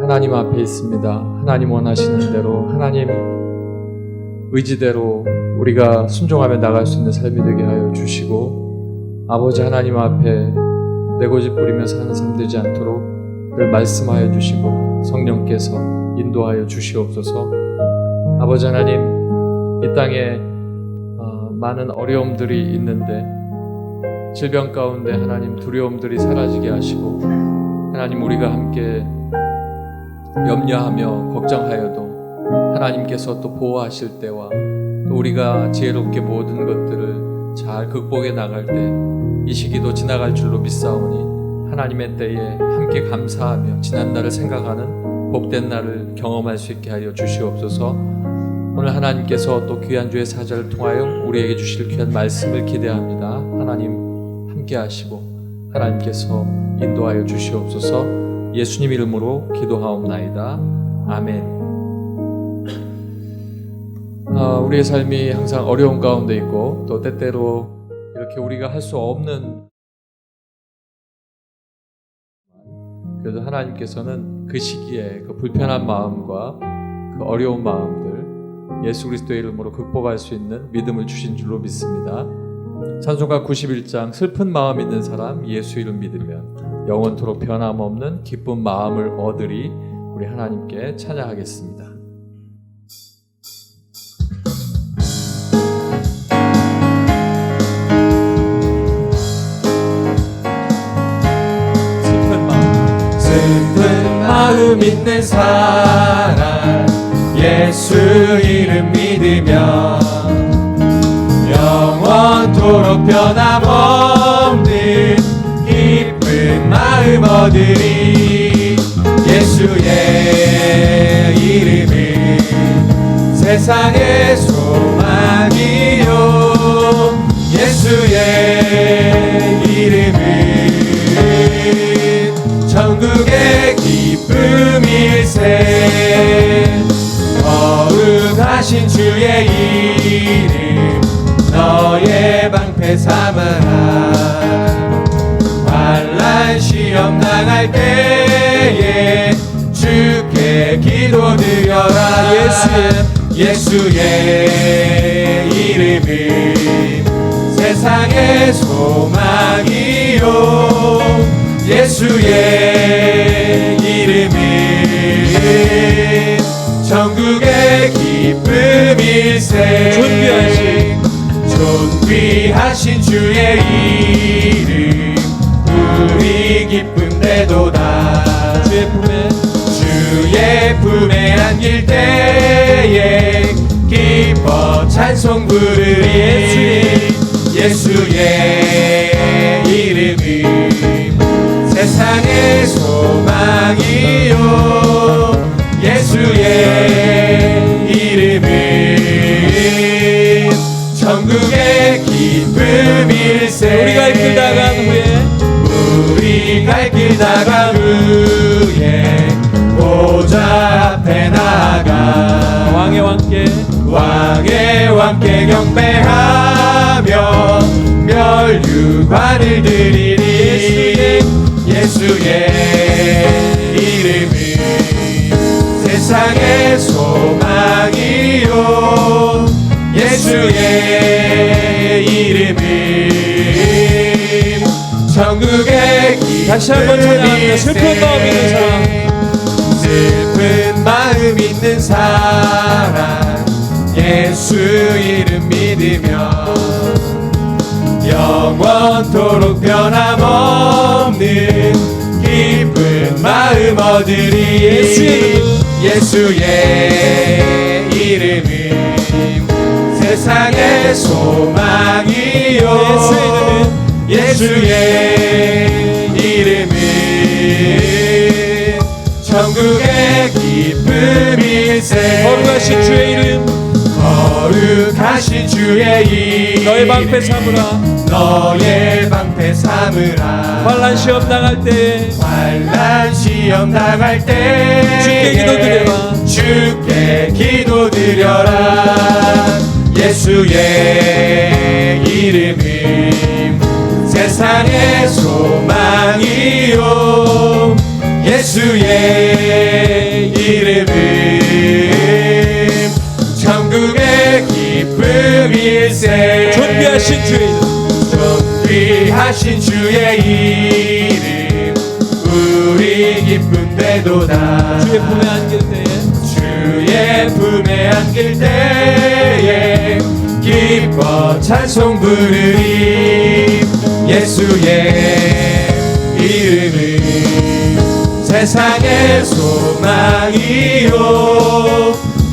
하나님 앞에 있습니다. 하나님 원하시는 대로, 하나님 의지대로 우리가 순종하며 나갈 수 있는 삶이 되게 하여 주시고, 아버지 하나님 앞에 내 고집 부리며 사는 삶 되지 않도록 늘 말씀하여 주시고 성령께서 인도하여 주시옵소서. 아버지 하나님, 이 땅에 많은 어려움들이 있는데 질병 가운데 하나님 두려움들이 사라지게 하시고, 하나님 우리가 함께 염려하며 걱정하여도 하나님께서 또 보호하실 때와 또 우리가 지혜롭게 모든 것들을 잘 극복해 나갈 때 이 시기도 지나갈 줄로 믿사오니 하나님의 때에 함께 감사하며 지난날을 생각하는 복된 날을 경험할 수 있게 하여 주시옵소서. 오늘 하나님께서 또 귀한 주의 사자를 통하여 우리에게 주실 귀한 말씀을 기대합니다. 하나님 함께 하시고 하나님께서 인도하여 주시옵소서. 예수님 이름으로 기도하옵나이다. 아멘. 우리의 삶이 항상 어려운 가운데 있고 또 때때로 이렇게 우리가 할 수 없는, 그래도 하나님께서는 그 시기에 그 불편한 마음과 그 어려운 마음들 예수 그리스도의 이름으로 극복할 수 있는 믿음을 주신 줄로 믿습니다. 찬송가 91장 슬픈 마음 있는 사람 예수 이름 믿으면 영원토록 변함없는 기쁜 마음을 얻으리. 우리 하나님께 찬양하겠습니다. 슬픈 마음 있는 사람 예수 이름 믿으면 영원토록 변함없는 기쁜 마음 얻으리. 예수의 이름은 세상의 소망이요, 예수의 이름은 천국의 기쁨일세. 거룩하신 주의 이름 너의 방패 삼아라. 환난 시험 당할 때에 주께 기도드려라. 예수의 이름은 세상의 소망이요, 예수의 이름은 천국의 기쁨일세. 존귀하신 주의 이름 우리 기쁨되도다. 주의 품에 안길 때에 기뻐 찬송 부르리. 예수의 이름은 세상의 소망이요, 예수의 이름은 천국의 기쁨일세. 우리 갈 길 나간 후에 보좌 앞에 나아가 왕의 왕께 경배하며 멸류관을 드리리. 예수의 이름은 세상의 소망이요, 예수의 이름은 천국의 기쁨일세. 다시 한번 찬양합니다. 슬픈 마음 있는 사람 예수 이름 믿으면 영원토록 변함없는 기쁜 마음 얻으리. 예수의 이름은 세상의 소망이요, 예수의 이름은 천국의 기쁨일세. 거룩하신 주의 이름, 거룩하신 주의 이름 너의 방패 삼으라. 너의 방패 삼으라. 환난 시험 당할 때 주께 기도드려라. 주께 기도드려라. 예수의 이름은 세상의 소망이요, 예수의 존귀하신 주의 이름, 존귀하신 주의 이름 우리 기쁜데도다. 주의 품에 안길 때에 주의 품에 안길 때에 기뻐 찬송 부르리. 예수의 이름은 세상의 소망이요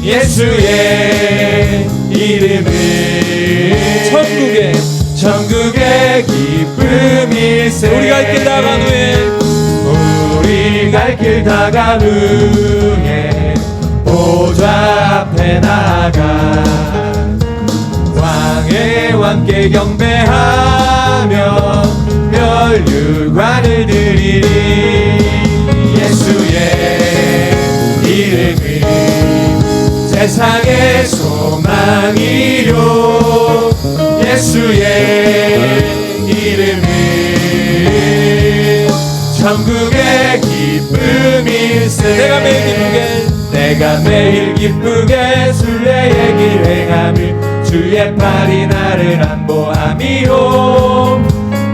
예수의 이름은 천국의 기쁨일세. 우리 갈 길 다간 후에 우리 갈 길 다간 후에 보좌 앞에 나가 왕의 왕께 경배하며 멸류관을 드리리. 예수의 이름은 세상의 소망이요 예수의 이름은 천국의 기쁨일세. 내가 매일 기쁘게 순례의 길 행함을 주의 팔이 나를 안보함이요.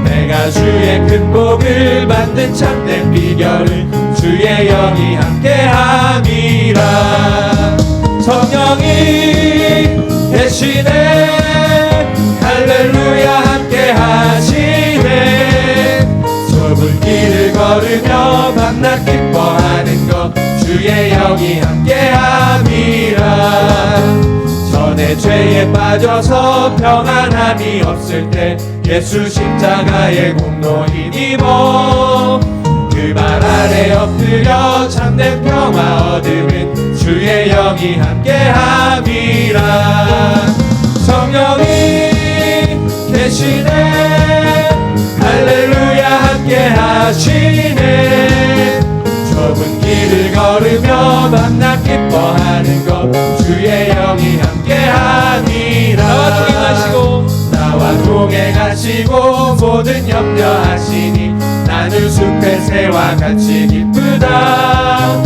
내가 주의 큰 복을 받는 참된 비결은 주의 영이 함께함이라. 성령이 계시네 할렐루야 함께하시네. 좁은 길을 걸으며 밤낮 기뻐하는 것 주의 영이 함께함이라. 전에 죄에 빠져서 평안함이 없을 때 예수 십자가의 공로 힘입어 그 발 아래 엎드려 참된 평화 얻음은 주의 영이 함께함이라. 성령이 계시네 할렐루야 함께하시네. 좁은 길을 걸으며 밤낮 기뻐하는 것 주의 영이 함께하니라. 나와 동행하시고 모든 염려하시니 나는 숲의 새와 같이 기쁘다.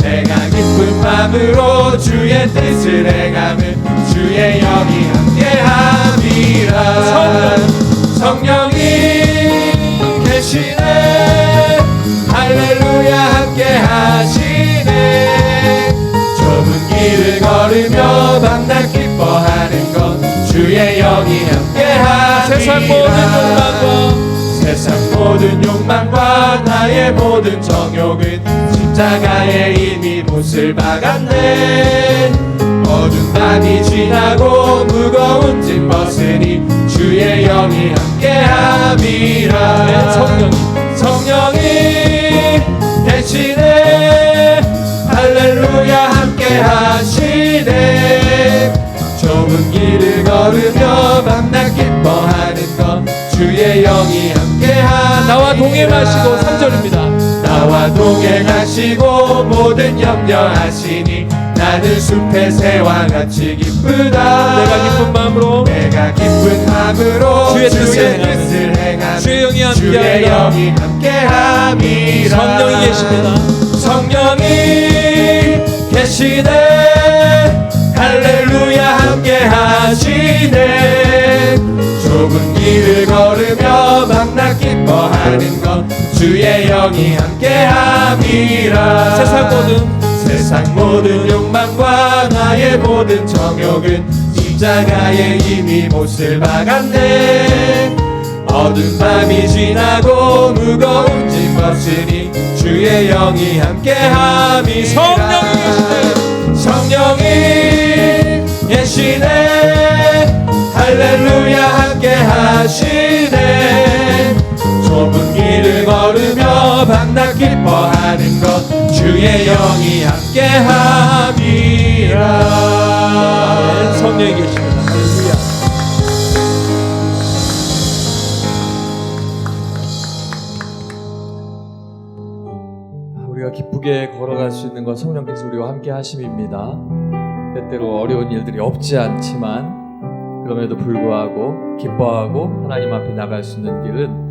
내가 기쁜 마음으로 주의 뜻을 행함을 주의 영이 함께함이라. 성령이 계시네 할렐루야 함께하시네. 좁은 길을 걸으며 밤낮 기뻐하는 것 주의 영이 함께하니라. 세상 모든 욕망과 나의 모든 정욕은 십자가에 이미 못을 박았네. 어두운 밤이 지나고 무거운 짐 벗으니 주의 영이 함께함이라. 성령이 계시네 할렐루야 함께하시네. 좁은 길을 걸으며 밤낮 기뻐하는 것 주의 영이 함께하니라. 나와 동행하시고 3절입니다. 나와 동행하시고 모든 염려하시니 나는 숲의 새와 같이 기쁘다. 내가 기쁜 마음으로 주의 뜻을 행하며 주의 영이 함께함이라. 성령이 계십니다. 성령이 계시네 할렐루야 함께하시네. 좁은 길을 걸으며 밤낮 기뻐하는 것 주의 영이 함께함이라. 세상 모든 욕망과 나의 모든 정욕은 십자가에 이미 못을 박았네. 어두운 밤이 지나고 무거운 짐 벗으니 주의 영이 함께함이라. 성령이 계시네 할렐루야 함께하시네. 좁은 길을 걸으며 밤낮 기뻐하는 것 주의 영이 함께함이라. 성령이 계십니다. 할렐루야. 우리가 기쁘게 걸어갈 수 있는 건 성령께서 우리와 함께 하심입니다. 때때로 어려운 일들이 없지 않지만 그럼에도 불구하고 기뻐하고 하나님 앞에 나갈 수 있는 길은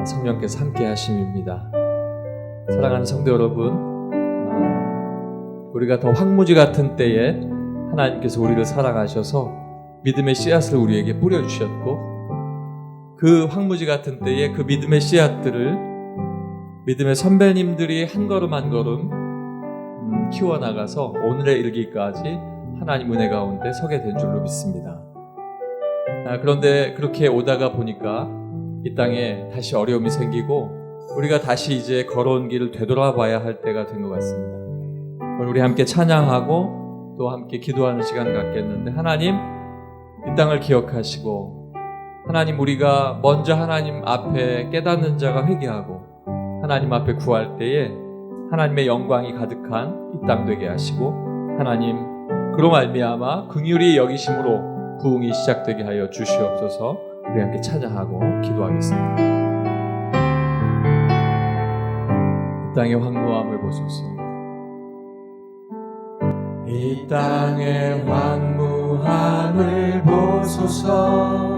성령께서 함께 하심입니다. 사랑하는 성도 여러분, 우리가 더 황무지 같은 때에 하나님께서 우리를 사랑하셔서 믿음의 씨앗을 우리에게 뿌려주셨고 그 황무지 같은 때에 그 믿음의 씨앗들을 믿음의 선배님들이 한 걸음 한 걸음 키워나가서 오늘에 이르기까지 하나님 은혜 가운데 서게 된 줄로 믿습니다. 그런데 그렇게 오다가 보니까 이 땅에 다시 어려움이 생기고 우리가 다시 이제 걸어온 길을 되돌아봐야 할 때가 된 것 같습니다. 오늘 우리 함께 찬양하고 또 함께 기도하는 시간 갖겠는데, 하나님 이 땅을 기억하시고, 하나님 우리가 먼저 하나님 앞에 깨닫는 자가 회개하고 하나님 앞에 구할 때에 하나님의 영광이 가득한 이 땅 되게 하시고, 하나님 그로 말미암아 긍휼히 여기심으로 부흥이 시작되게 하여 주시옵소서. 우리 함께 찬양하고 기도하겠습니다. 이 땅의 황무함을 보소서. 이 땅의 황무함을 보소서.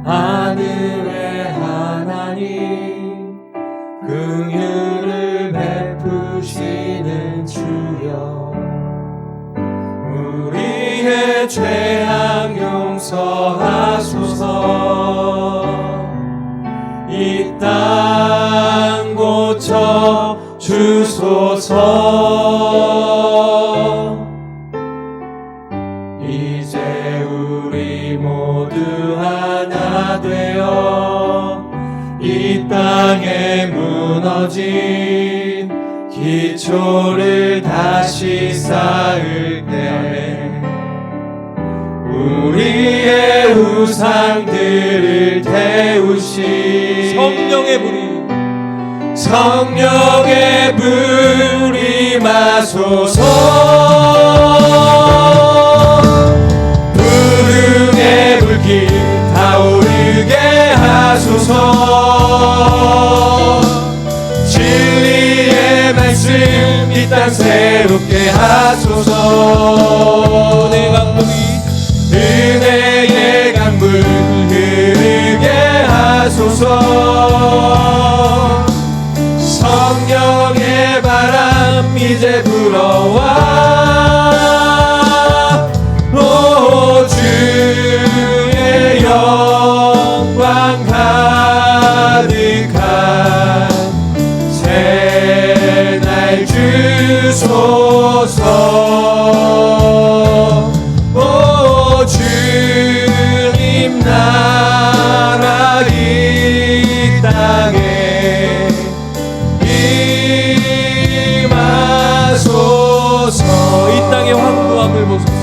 하늘의 하나님 긍휼을 베푸시는 주여, 우리의 죄악 용서하소서. 이 땅 고쳐 주소서. 이제 우리 모두 하나 되어 이 땅에 무너진 기초를 다시 쌓을 때 우리의 우상들을 태우신 성령의 불이 마소서. 부흥의 불길 타오르게 하소서. 진리의 말씀 이 땅 새롭게 하소서. 은혜의 강물 흐르게 하소서. 성령의 바람 이제 불어와. 오 주의 영광 가득한 새날 주소서. 오 주님 나라 이 땅에 임하소서. 이 땅의 황무함을 보소서.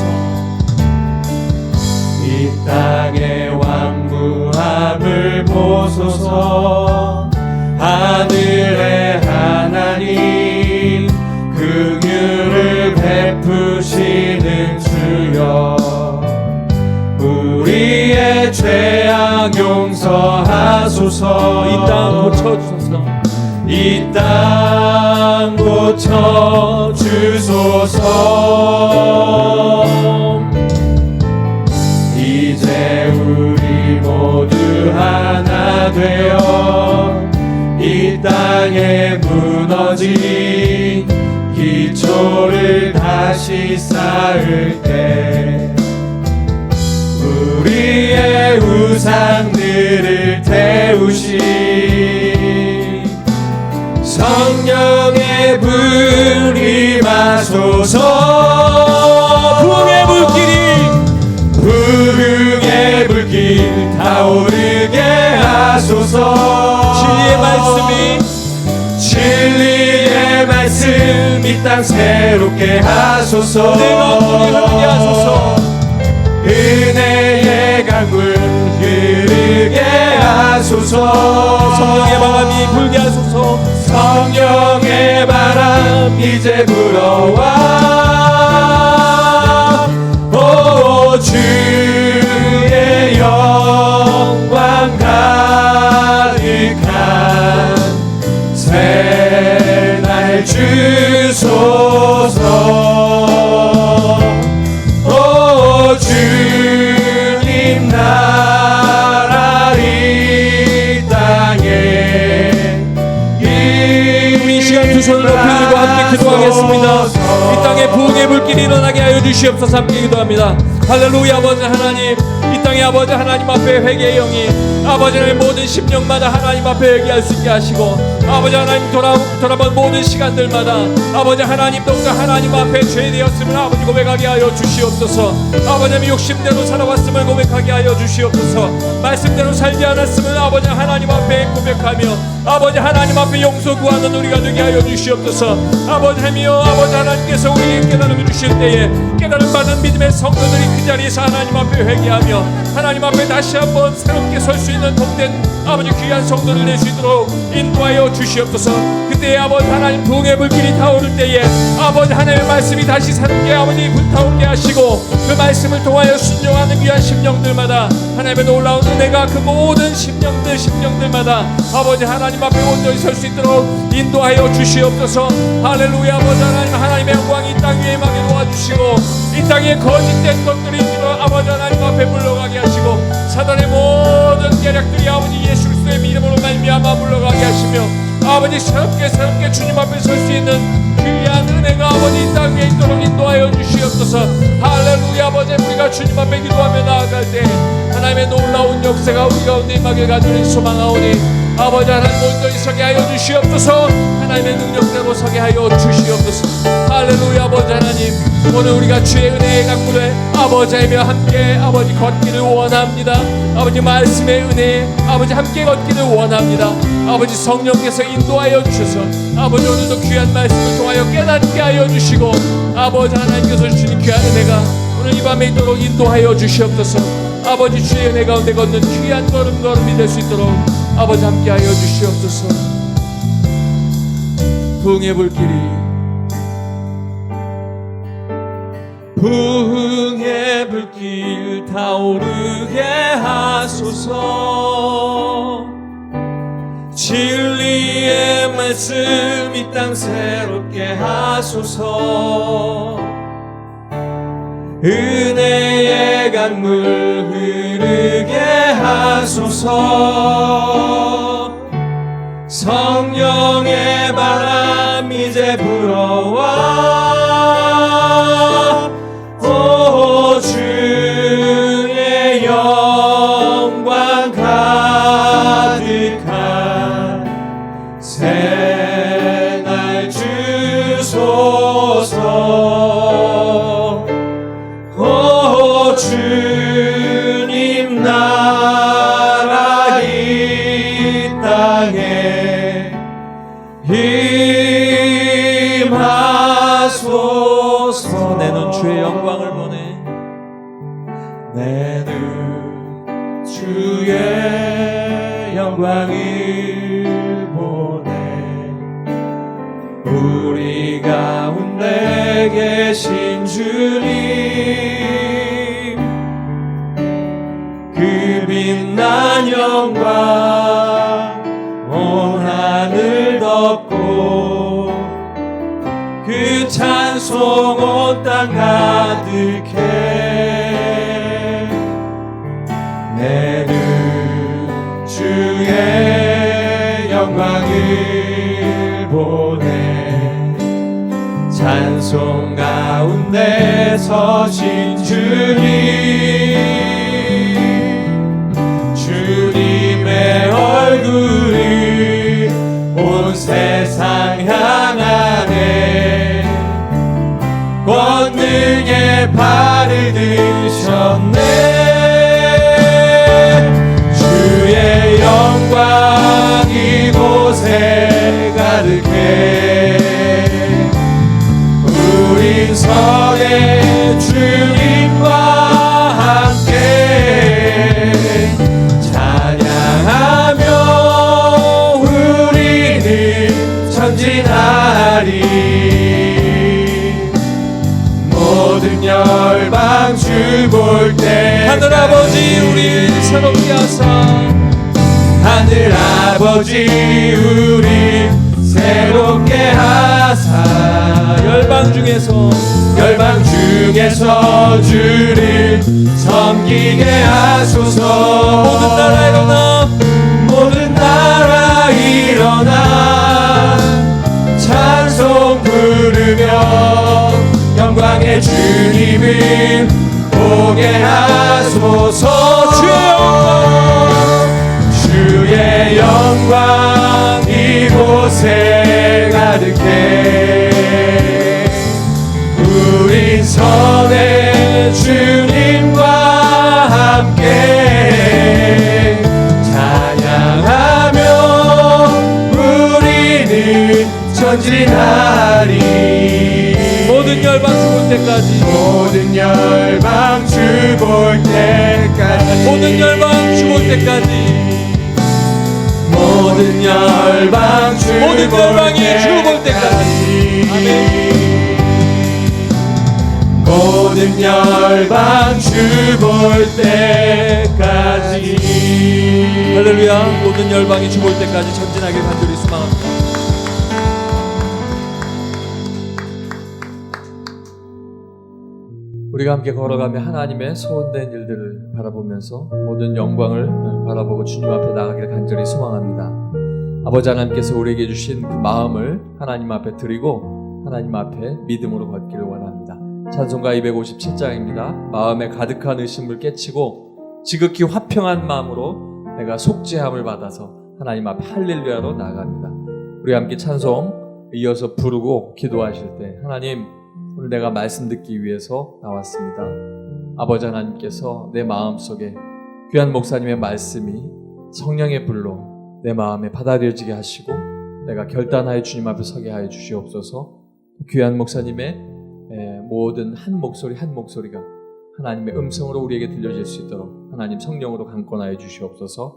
이 땅의 왕무함을 보소서. 하늘의 하나님 긍휼을 베푸시는 주여, 우리의 죄악 용서하소서. 이 땅 고쳐주소서. 이 땅 고쳐 주소서. 이제 우리 모두 하나 되어 이 땅에 무너진 기초를 다시 쌓을 때 우리의 우상들을 태우신 성령의 불이 마소서. 부흥의 불길 타오르게 하소서. 진리의 말씀 이 땅 새롭게 하소서. 은혜의 강물 흐르게 하소서. 성령의 바람이 불게 하소서. 성령의 바람 이제 불어와. 오 주의 영광 가득한 새날 주소서. 오 주님 나라 이 땅에 이 시간 두 손을 높이 들고 함께 기도하겠습니다. 이 땅에 땅에 부흥의 불길이 일어나게 하여 주시옵소서. 함께 기도합니다. 할렐루야. 아버지 하나님, 이 땅에 아버지 하나님 앞에 회개의 영이 아버지 하나님 모든 심령마다 하나님 앞에 회개할 수 있게 하시고, 아버지 하나님 돌아본 모든 시간들마다 아버지 하나님 또한 하나님 앞에 죄되었음을 아버지 고백하게 하여 주시옵소서. 아버지 하나님 욕심대로 살아왔음을 고백하게 하여 주시옵소서. 말씀대로 살지 않았음을 아버지 하나님 앞에 고백하며 아버지 하나님 앞에 용서 구하는 우리가 되게 하여 주시옵소서. 아버지 하나님이여, 아버지 하나님께서 우리에게 깨달음을 주실 때에 깨달음 받은 믿음의 성도들이 그 자리에서 하나님 앞에 회개하며 하나님 앞에 다시 한번 새롭게 설 수 있는 복된 아버지 귀한 성도를 낼 수 있도록 인도하여 주시옵소서. 그때에 아버지 하나님 부흥의 불길이 타오를 때에 아버지 하나님의 말씀이 다시 새롭게 아버지 불타오르게 하시고, 그 말씀을 통하여 순종하는 귀한 심령들마다 하나님의 놀라운 은혜가 그 모든 심령들마다 아버지 하나님 앞에 온전히 설 수 있도록 인도하여 주시옵소서. 할렐루야. 아버지 하나님, 하나님의 영광이 이 땅 위에 임하게 도와주시고, 이 땅에 거짓된 것들이 아버지 하나님 앞에 물러가게 하시고, 사단의 모든 계략들이 아버지 예수 그리스도의 이름으로 말미암아 물러가게 하시며, 아버지 새롭게 주님 앞에 설 수 있는 귀한 은혜가 아버지 이 땅 위에 있도록 인도하여 주시옵소서. 할렐루야. 아버지, 우리가 주님 앞에 기도하며 나아갈 때 하나님의 놀라운 역사가 우리 가운데 임하길 간절히 소망하오니, 아버지 하나님 온전히 서게 하여 주시옵소서. 하나님의 능력대로 서게 하여 주시옵소서. 할렐루야. 아버지 하나님, 오늘 우리가 주의 은혜의 강물에 아버지 하며 함께 아버지 걷기를 원합니다. 아버지 말씀의 은혜에 아버지 함께 걷기를 원합니다. 아버지 성령께서 인도하여 주셔서 아버지 오늘도 귀한 말씀을 통하여 깨닫게 하여 주시고, 아버지 하나님께서 주시는 귀한 은혜가 오늘 이 밤에 있도록 인도하여 주시옵소서. 아버지 주의 은혜 가운데 걷는 귀한 걸음걸음이 될 수 있도록 아버지 함께하여 주시옵소서. 부흥의 불길이 부흥의 불길 타오르게 하소서. 진리의 말씀 이 땅 새롭게 하소서. 은혜의 강물 흐르게 하소서. 성령의 바람 이제 불어와 오 주의 영광 가득한 새날 주소서. 오 주님 나라 이 땅에 임하소서. 내 눈 주의 영광을 보내. 내 눈 주의 영광을 보내. 우리 가운데 계신 주님, 그 빛난 영광 온 하늘 덮고, 그 찬송 온 땅 가득해. 내 눈 주의 영광을 보내. 찬송 가운데 서신 주님, 주님의 얼굴이 온 세상 향하네. 권능의 발을 드셨네. 주의 영광 이곳에 가득해. 우린 서게 주님과 함께 찬양하며 우리는 전진하리. 모든 열방 주 볼 때 하늘아버지 우리 새롭게 하사. 하늘아버지 우리 새롭게 하사. 열방 중에서 주를 섬기게 하소서. 모든 나라 일어나 찬송 부르며 영광의 주님을 보게 하소서. 주의 영광 이곳에 가득해. 우린 선의 주님과 함께 찬양하며 우리는 전진하리. 모든 열방 죽을 때까지, 모든 열방 죽을 때까지, 모든 열방 죽을 때까지, 모든 열방 죽을 모든 열방이 죽을 때까지. 아멘. 모든 열방 죽을 때까지. 할렐루야. 모든 열방이 죽을 때까지 전진하길 간절히 소망합니다. 우리가 함께 걸어가며 하나님의 소원된 일들을 바라보면서 모든 영광을 바라보고 주님 앞에 나가기를 간절히 소망합니다. 아버지 하나님께서 우리에게 주신 그 마음을 하나님 앞에 드리고 하나님 앞에 믿음으로 걷기를 원합니다. 찬송가 257장입니다. 마음에 가득한 의심을 깨치고 지극히 화평한 마음으로 내가 속죄함을 받아서 하나님 앞에 할렐루야로 나아갑니다. 우리 함께 찬송 이어서 부르고 기도하실 때, 하나님 오늘 내가 말씀 듣기 위해서 나왔습니다. 아버지 하나님께서 내 마음속에 귀한 목사님의 말씀이 성령의 불로 내 마음에 받아들여지게 하시고 내가 결단하여 주님 앞에 서게 하여 주시옵소서. 귀한 목사님의 모든 한 목소리 한 목소리가 하나님의 음성으로 우리에게 들려질 수 있도록 하나님 성령으로 강권하여 주시옵소서.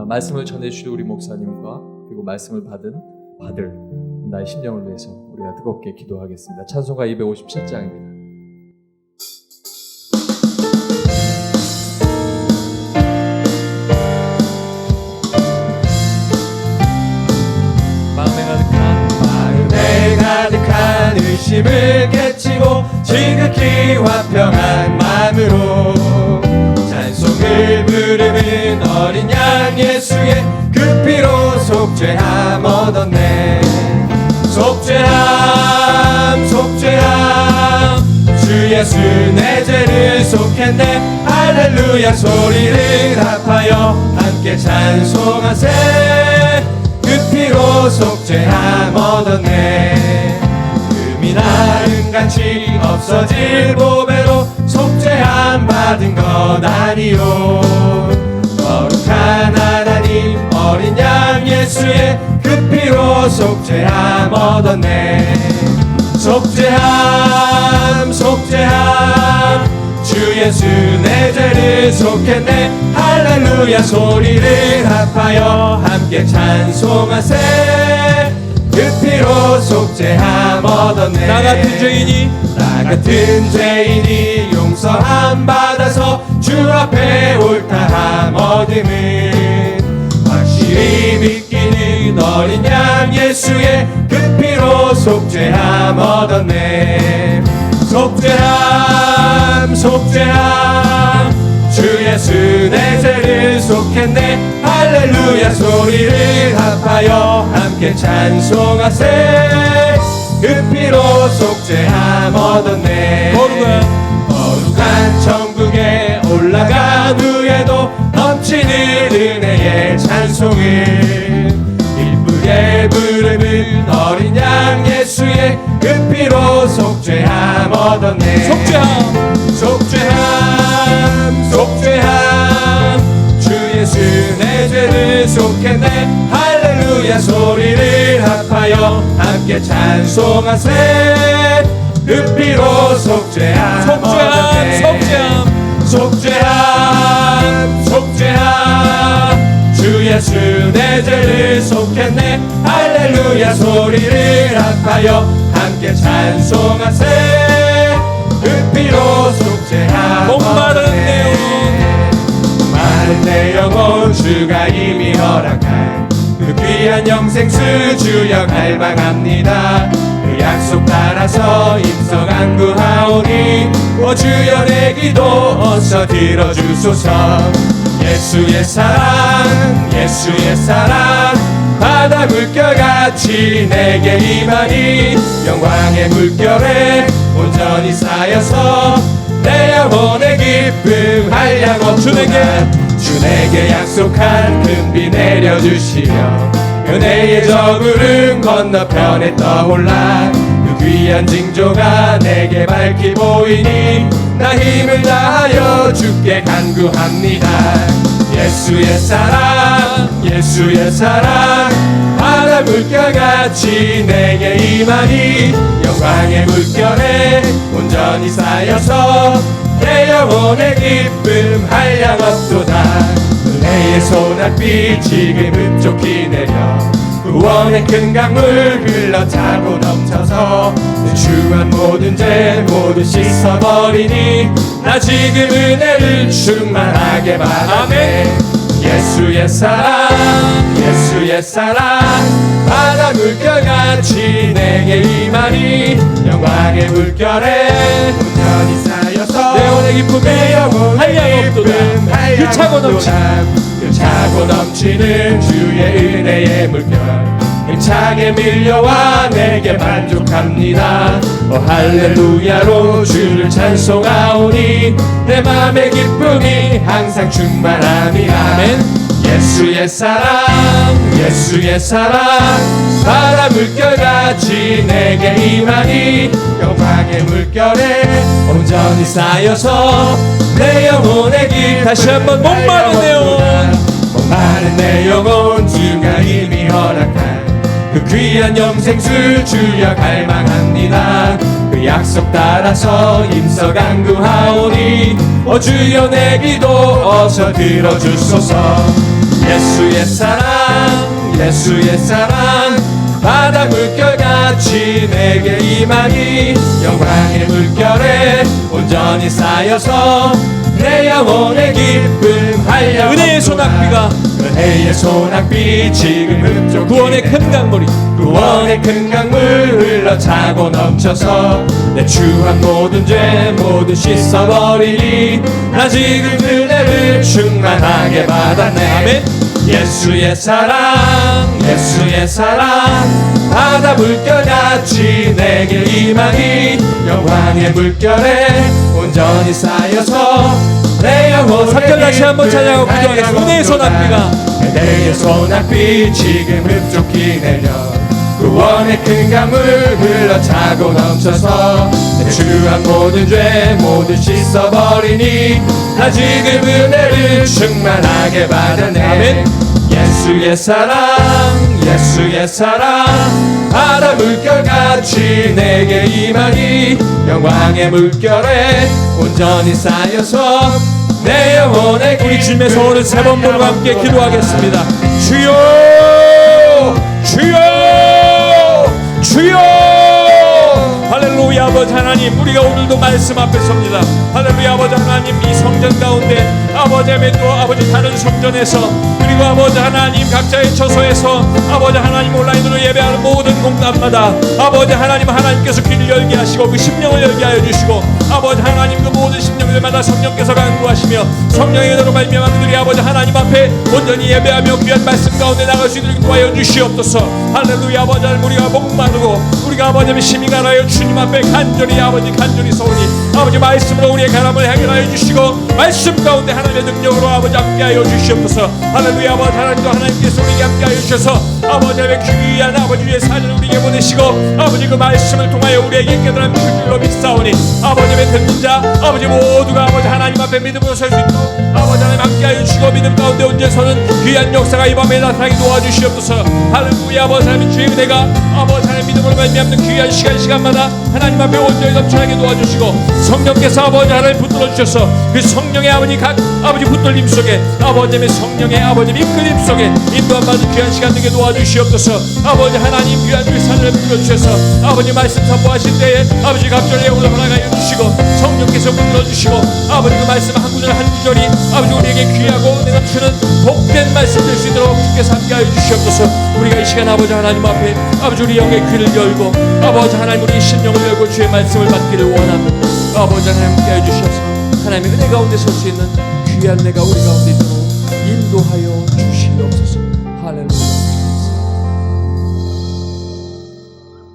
말씀을 전해주실 우리 목사님과 그리고 말씀을 받을 나의 심령을 위해서 우리가 뜨겁게 기도하겠습니다. 찬송가 257장입니다. 마음에 가득한 의심을 깨치고 지극히 화평한 마음으로 찬송을 부르는 어린 양 예수의 그 피로 속죄함 얻었네. 속죄함 속죄함 주 예수 내 죄를 속했네. 할렐루야 소리를 합하여 함께 찬송하세. 그 피로 속죄함 얻었네. 금이나 은같이 없어질 보배로 속죄함 받은 것 아니요. 거룩한 하나님 어린 양 예수의 그 피로 속죄함 얻었네. 속죄함 속죄함 주 예수 내 죄를 속했네. 할렐루야 소리를 합하여 함께 찬송하세. 그 피로 속죄함 얻었네. 나 같은 죄인이 용서함 받아서 주 앞에 옳다함 얻음을 확실히 믿기는 어린 양 예수의 그 피로 속죄함 얻었네. 속죄함 속죄함 주 예수 내 죄를 속했네. 할렐루야 소리를 합하여 함께 찬송하세. 그 피로 속죄함 얻었네. 거룩한 천국에 올라간 후에도 넘치는 은혜의 찬송을 기쁘게 부르는 어린 양 예수의 그 피로 속죄함 얻었네. 속죄함 속죄함 속죄함 주 예수 내 죄를 속했네. 할렐루야 소리를 합하여 함께 찬송하세. 그 피로 속죄함 얻었네. 속죄함 속죄함 주 예수 내 죄를 속했네. 할렐루야 소리를 합하여 함께 찬송하세. 그 피로 속죄함 목마른 내 영혼 주가 이미 허락한 그 귀한 영생수 주여 갈망합니다. 그 약속 따라서 임성한 구하오니 오 주여 내 기도 어서 들어주소서. 예수의 사랑 예수의 사랑 바다 물결같이 내게 임하니 영광의 물결에 온전히 쌓여서 내 영혼의 기쁨 한량없도다. 주 내게 약속한 금비 내려주시며 은혜의 저구름 건너편에 떠올라 그 귀한 징조가 내게 밝히 보이니 나 힘을 다하여 주께 간구합니다. 예수의 사랑 예수의 사랑 바다 물결같이 내게 임하니 영광의 물결에 온전히 쌓여서 내 영혼의 기쁨 한량없도다. 은혜의 소낙비 지금 흡족히 내려 구원의 큰 강물 흘러차고 넘쳐서 내 추한 모든 죄 모두 씻어버리니 나 지금 은혜를 충만하게 받았네. 예수의 사랑 예수의 사랑 바다 물결같이 내게 임하니 영광의 물결에 온전히 쌓여서 내 영혼의 기쁨이 내 영혼의 한량없도다. 기쁨 그 차고 그 차고 넘치는 주의 은혜의 물결 힘차게 밀려와 내게 만족합니다. 할렐루야로 주를 찬송하오니 내 맘의 기쁨이 항상 충만합니다. 아멘. 예수의 사랑 예수의 사랑 바다 물결같이 내게 임하니 영광의 물결에 온전히 쌓여서 내 영혼의 길 다시 한번 목마른 내 영혼 목마른 내 영혼 주가 이미 허락한 그 귀한 영생수 주여 갈망합니다. 그 약속 따라서 힘써 간구하오니 주여 내 기도 어서 들어주소서. 예수의 사랑 예수의 사랑 바다 물결같이 내게 임하니 영광의 물결에 온전히 쌓여서 내 영혼의 기쁨 한량 은혜의 소낙비가 은혜의 소낙비 지금 흡족히 구원의 큰 강물이 구원의 큰 강물 흘러차고 넘쳐서 내 추한 모든 죄 모두 씻어버리니 나 지금 은혜를 충만하게 받았네. 아멘. 예수의 사랑 예수의 사랑 바다 물결같이 내게 임하니 영광의 물결에 온전히 쌓여서 내 영혼의 삼절 다시 한번 찬양하고 기도하겠습니다. 은혜의 소낙비가 은혜의 소낙비 지금 흡족히 내려 구원의 큰 강물 흘러차고 넘쳐서 내 추한 모든 죄 모두 씻어버리니 나 지금 은혜를 충만하게 받았네. 아멘. 예수의 사랑 예수의 사랑 바다 물결같이 내게 임하니 영광의 물결에 온전히 쌓여서 내 영혼의 우리 주님의 소원을 세 번 부르고 함께 기도하겠습니다. 주여 주여 주여. 할렐루야. 아버지 하나님 우리가 오늘도 말씀 앞에 섭니다. 할렐루야. 아버지 하나님 이 성전 가운데 아버지 또 아버지 다른 성전에서 그리고 아버지 하나님 각자의 처소에서 아버지 하나님 온라인으로 예배하는 모든 공간마다 아버지 하나님께서 귀를 열게 하시고 그 심령을 열게 하여 주시고 아버지 하나님 그 모든 심령들마다 성령께서 간구하시며 성령의 은혜로 말미암아 그들이 아버지 하나님 앞에 온전히 예배하며 귀한 말씀 가운데 나갈 수 있도록 도와여 주시옵소서. 할렐루야. 아버지 하나님 우리가 목마르고 우리가 아버지 심히 가라여 주님 앞에 간절히 아버지 간절히 서오니 아버지 말씀으로 우리의 가람을 해결하여 주시고 말씀 가운데 하나님의 능력으로 아버지 함께하여 주시옵소서. 할렐루야. 아버지 하나님도 하나님께서 우리에게 함께하여 주셔서 아버지 하나님의 귀한 아버지의 사전을 우리에게 보내시고 아버지 그 말씀을 통하여 우리에게 깨달은 그 줄로 믿사오니 아버지의 듣는 자 아버지 모두가 아버지 하나님 앞에 믿음으로 설 수 있도록 아버지 하나님 함께하여 주시고 믿음 가운데 온전서는 귀한 역사가 이 밤에 나타나게 도와주시옵소서. 할렐루야. 아버지 하나님 주의 은혜가 아버지 하나님 믿음으로 말미암는 귀한 시간마다 하나님 앞에 온전히 넘쳐나게 도와주시고 성령께서 아버지 하나님 붙들어 주셔서 그 성령의 아버지 각 아버지 붙들림 속에 아버지의 성령의 아버지 이끌림 속에 인도한 받은 귀한 시간 되게 도와주시옵소서. 아버지 하나님 귀한 일산을 붙들어 주셔서 아버지 말씀 선포하실 때에 아버지 갑절의 영으로 허락하여 주시고 성령께서 붙들어 주시고 아버지 그 말씀 한 구절 한 구절이 아버지 우리에게 귀하고 은혜 넘치는 복된 말씀 될 수 있도록 주께서 함께하여 주시옵소서. 우리가 이 시간 아버지 하나님 앞에 아버지 우리 영의 귀를 열고 아버지 하나님 우리 심령을 열고 주의 말씀을 받기를 원합니다. 아버지 하나님 함께하여 주셔서 하나님의 은혜 가운데 설 수 있는 귀한 내가 우리 가운데 있도록 인도하여 주시옵소서. 할렐루야.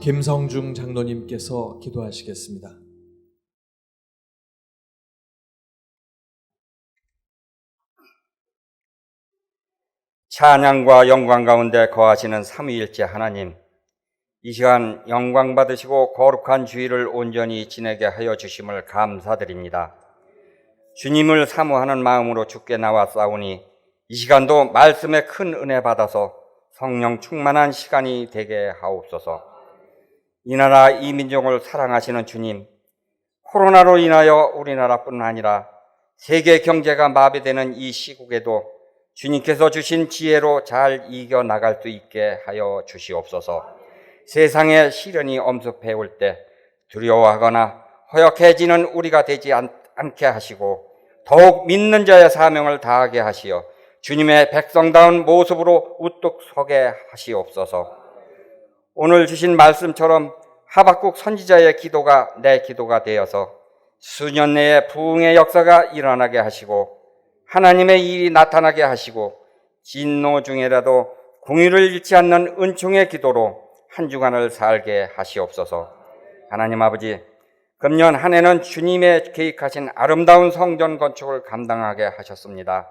김성중 장로님께서 기도하시겠습니다. 찬양과 영광 가운데 거하시는 삼위일체 하나님, 이 시간 영광 받으시고 거룩한 주일을 온전히 지내게 하여 주심을 감사드립니다. 주님을 사모하는 마음으로 주께 나왔사오니 이 시간도 말씀에 큰 은혜 받아서 성령 충만한 시간이 되게 하옵소서. 이 나라 이 민족을 사랑하시는 주님, 코로나로 인하여 우리나라뿐 아니라 세계 경제가 마비되는 이 시국에도 주님께서 주신 지혜로 잘 이겨나갈 수 있게 하여 주시옵소서. 세상에 시련이 엄습해 올 때 두려워하거나 허역해지는 우리가 되지 않게 하시고 더욱 믿는 자의 사명을 다하게 하시어 주님의 백성다운 모습으로 우뚝 서게 하시옵소서. 오늘 주신 말씀처럼 하박국 선지자의 기도가 내 기도가 되어서 수년 내에 부흥의 역사가 일어나게 하시고 하나님의 일이 나타나게 하시고 진노 중에라도 공의를 잃지 않는 은총의 기도로 한 주간을 살게 하시옵소서. 하나님 아버지, 금년 한 해는 주님의 계획하신 아름다운 성전 건축을 감당하게 하셨습니다.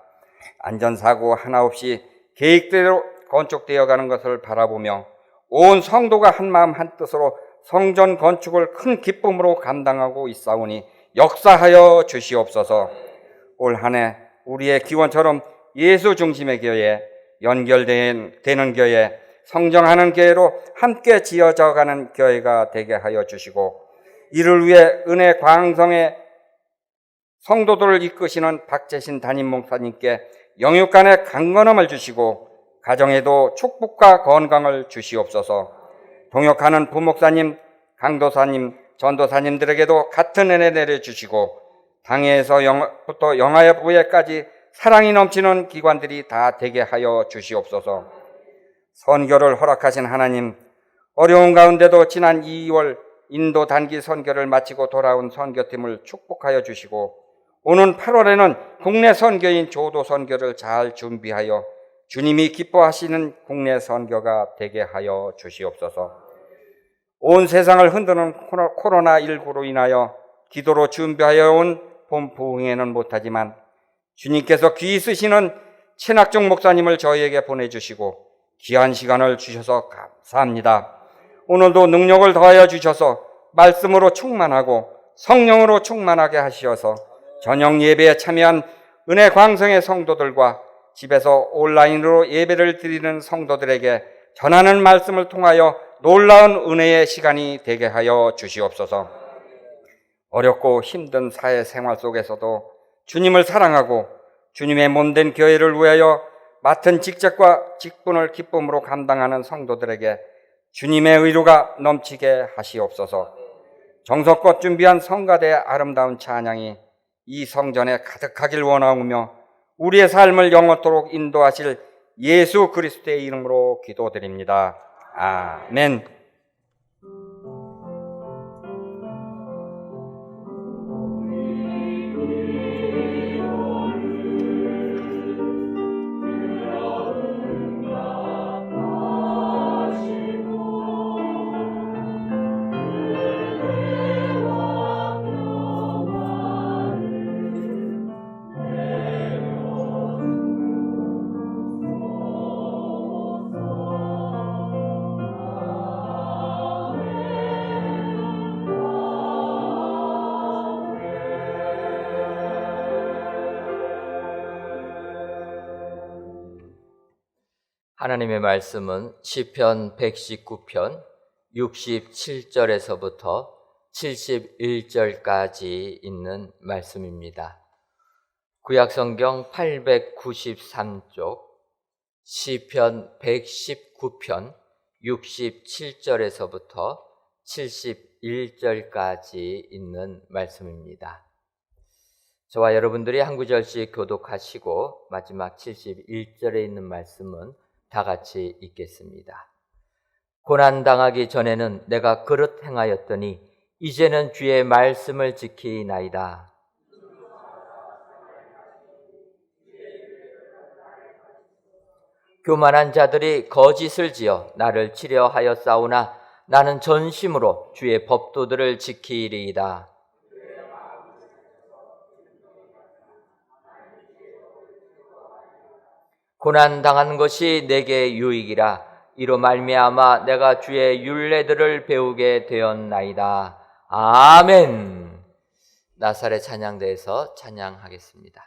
안전사고 하나 없이 계획대로 건축되어 가는 것을 바라보며 온 성도가 한마음 한뜻으로 성전 건축을 큰 기쁨으로 감당하고 있사오니 역사하여 주시옵소서. 올 한 해 우리의 기원처럼 예수 중심의 교회, 연결되는 교회, 성장하는 교회로 함께 지어져 가는 교회가 되게 하여 주시고 이를 위해 은혜 광성의 성도들을 이끄시는 박재신 담임 목사님께 영육간의 강건함을 주시고 가정에도 축복과 건강을 주시옵소서. 동역하는 부목사님, 강도사님, 전도사님들에게도 같은 은혜 내려주시고 당회에서부터 영화부에까지 사랑이 넘치는 기관들이 다 되게 하여 주시옵소서. 선교를 허락하신 하나님, 어려운 가운데도 지난 2월 인도 단기 선교를 마치고 돌아온 선교팀을 축복하여 주시고 오는 8월에는 국내 선교인 조도 선교를 잘 준비하여 주님이 기뻐하시는 국내 선교가 되게 하여 주시옵소서. 온 세상을 흔드는 코로나19로 인하여 기도로 준비하여 온 본 부흥회는 못하지만 주님께서 귀히 쓰시는 최낙종 목사님을 저희에게 보내주시고 귀한 시간을 주셔서 감사합니다. 오늘도 능력을 더하여 주셔서 말씀으로 충만하고 성령으로 충만하게 하시어서 저녁 예배에 참여한 은혜 광성의 성도들과 집에서 온라인으로 예배를 드리는 성도들에게 전하는 말씀을 통하여 놀라운 은혜의 시간이 되게 하여 주시옵소서. 어렵고 힘든 사회생활 속에서도 주님을 사랑하고 주님의 몸된 교회를 위하여 맡은 직책과 직분을 기쁨으로 감당하는 성도들에게 주님의 의로가 넘치게 하시옵소서. 정성껏 준비한 성가대의 아름다운 찬양이 이 성전에 가득하길 원하오며 우리의 삶을 영원토록 인도하실 예수 그리스도의 이름으로 기도드립니다. 아멘. 하나님의 말씀은 시편 119편 67절에서부터 71절까지 있는 말씀입니다. 구약성경 893쪽 시편 119편 67절에서부터 71절까지 있는 말씀입니다. 저와 여러분들이 한 구절씩 교독하시고 마지막 71절에 있는 말씀은 다 같이 읽겠습니다. 고난당하기 전에는 내가 그릇 행하였더니 이제는 주의 말씀을 지키나이다. 교만한 자들이 거짓을 지어 나를 치려 하였사오나 나는 전심으로 주의 법도들을 지키리이다. 고난 당한 것이 내게 유익이라. 이로 말미암아 내가 주의 율례들을 배우게 되었나이다. 아멘. 나사렛 찬양대에서 찬양하겠습니다.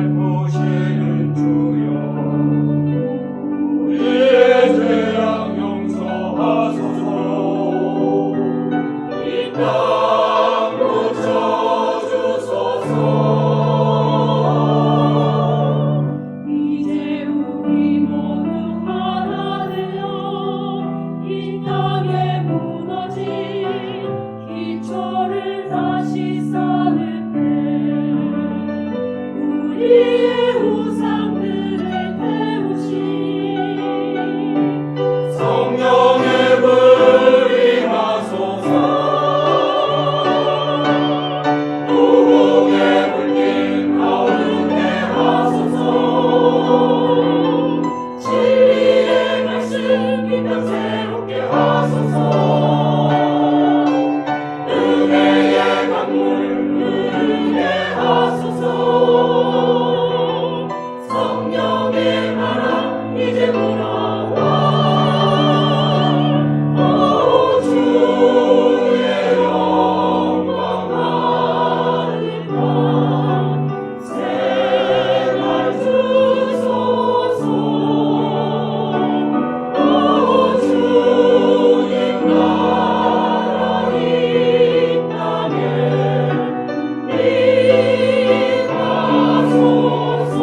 베푸시는 주여 우리의 죄악 용서하소서 이 땅 고쳐주소서 이제 우리 모두 하나 되어 이 땅에 무너진 기초를 다시 쌓을 때 우리의 우상들을 태우신 성령의 불 임하소서 노홍의 불길 가오르게 하소서 진리의 말씀 이 땅 새롭게 하소서 은혜의 강물 흐르게 하소서 성령의 바람 이제 불어와 오 주의 영광 가득한 생활 주소서 오 주님 나라 이 땅에 임하소서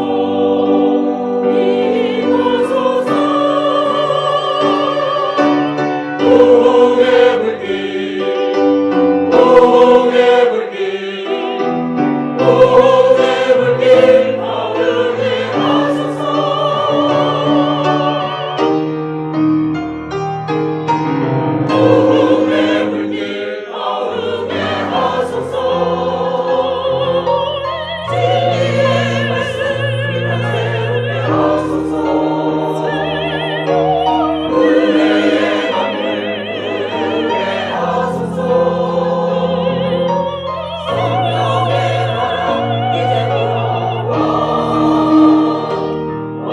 노홍의 불길 노홍의 불길 노홍의 불길 가오르게 하소서 노홍의 불길 가오르게 하소서 진리의 말씀 이 땅 새롭게 하소서 은혜의 강물 흐르게 하소서 성령의 바람 이제 불어와 오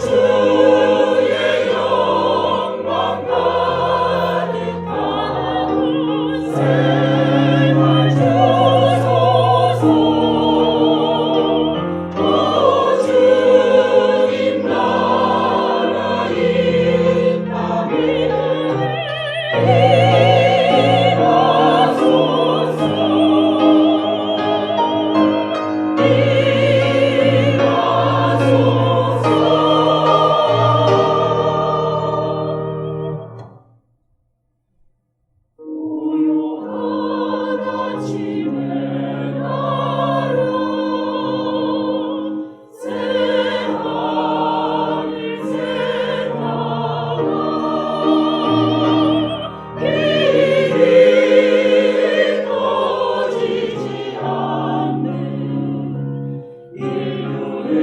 주의 영광 가득한 생활 주소서 오 주님 나라 이 땅에 고요한 아침의 나라 새하늘 새나라 길이 꺼지지 않는 인류의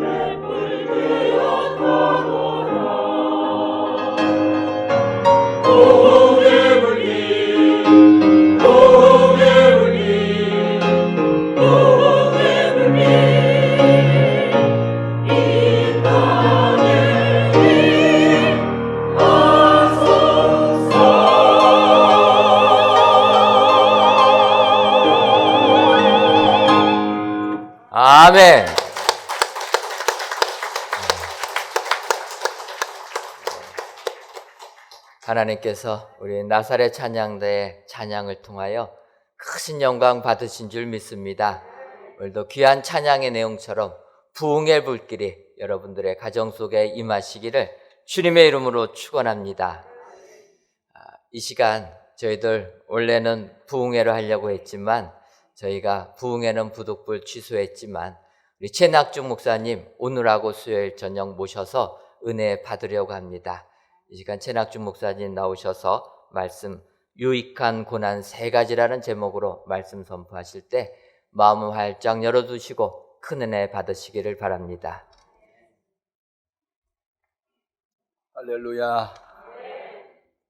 촛불 되었다더라 노홍의 불길 노홍의 불길 노홍의 불길 이 땅에 임하소서 아멘. 하나님께서 우리 나사렛 찬양대의 찬양을 통하여 크신 영광 받으신 줄 믿습니다. 오늘도 귀한 찬양의 내용처럼 부흥의 불길이 여러분들의 가정 속에 임하시기를 주님의 이름으로 축원합니다. 이 시간 저희들 원래는 부흥회를 하려고 했지만 저희가 부흥회는 부득불 취소했지만 우리 최낙중 목사님 오늘하고 수요일 저녁 모셔서 은혜 받으려고 합니다. 이 시간 최낙중 목사님 나오셔서 말씀 유익한 고난 3가지라는 제목으로 말씀 선포하실 때 마음을 활짝 열어두시고 큰 은혜 받으시기를 바랍니다. 할렐루야.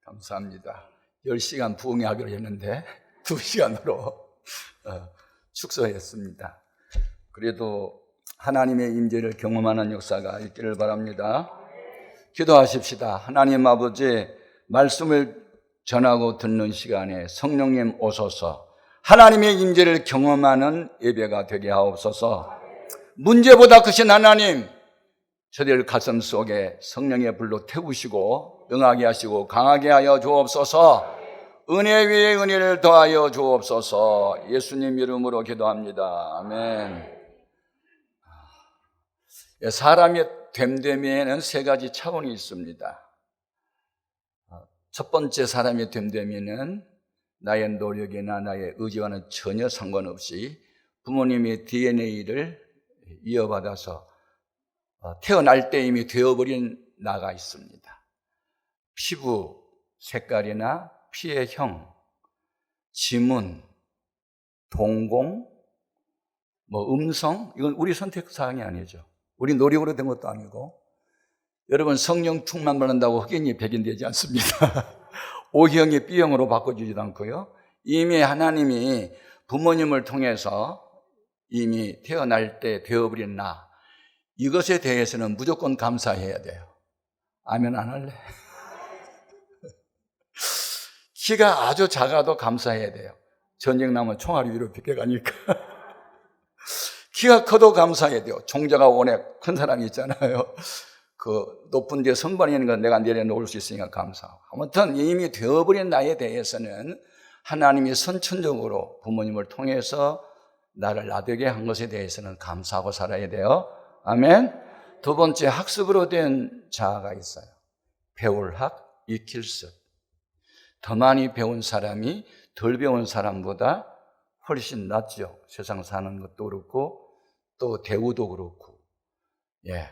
감사합니다. 10시간 부흥회 하기로 했는데 2시간으로 축소했습니다. 그래도 하나님의 임재를 경험하는 역사가 있기를 바랍니다. 기도하십시다. 하나님 아버지, 말씀을 전하고 듣는 시간에 성령님 오소서 하나님의 임재를 경험하는 예배가 되게 하옵소서. 문제보다 크신 하나님, 저들 가슴 속에 성령의 불로 태우시고 응하게 하시고 강하게 하여 주옵소서. 은혜 위에 은혜를 더하여 주옵소서. 예수님 이름으로 기도합니다. 아멘. 사람의 됨됨이에는 3가지 차원이 있습니다. 첫 번째 사람의 됨됨이는 나의 노력이나 나의 의지와는 전혀 상관없이 부모님의 DNA를 이어받아서 태어날 때 이미 되어버린 나가 있습니다. 피부 색깔이나 피의 형, 지문, 동공, 음성, 이건 우리 선택사항이 아니죠. 우리 노력으로 된 것도 아니고. 여러분, 성령 충만 받는다고 흑인이 백인되지 않습니다. O형이 B형으로 바꿔주지도 않고요. 이미 하나님이 부모님을 통해서 이미 태어날 때 되어버린 나, 이것에 대해서는 무조건 감사해야 돼요. 아멘 안 할래? 키가 아주 작아도 감사해야 돼요. 전쟁 나면 총알이 위로 비껴가니까. 키가 커도 감사해야 돼요. 총자가 워낙 큰 사람이 있잖아요. 그 높은 데 선반이 있는 건 내가 내려놓을 수 있으니까 감사하고. 아무튼 이미 되어버린 나에 대해서는 하나님이 선천적으로 부모님을 통해서 나를 나되게 한 것에 대해서는 감사하고 살아야 돼요. 아멘. 2번째, 학습으로 된 자아가 있어요. 배울 학, 익힐 습. 더 많이 배운 사람이 덜 배운 사람보다 훨씬 낫죠. 세상 사는 것도 그렇고 또 대우도 그렇고. 예.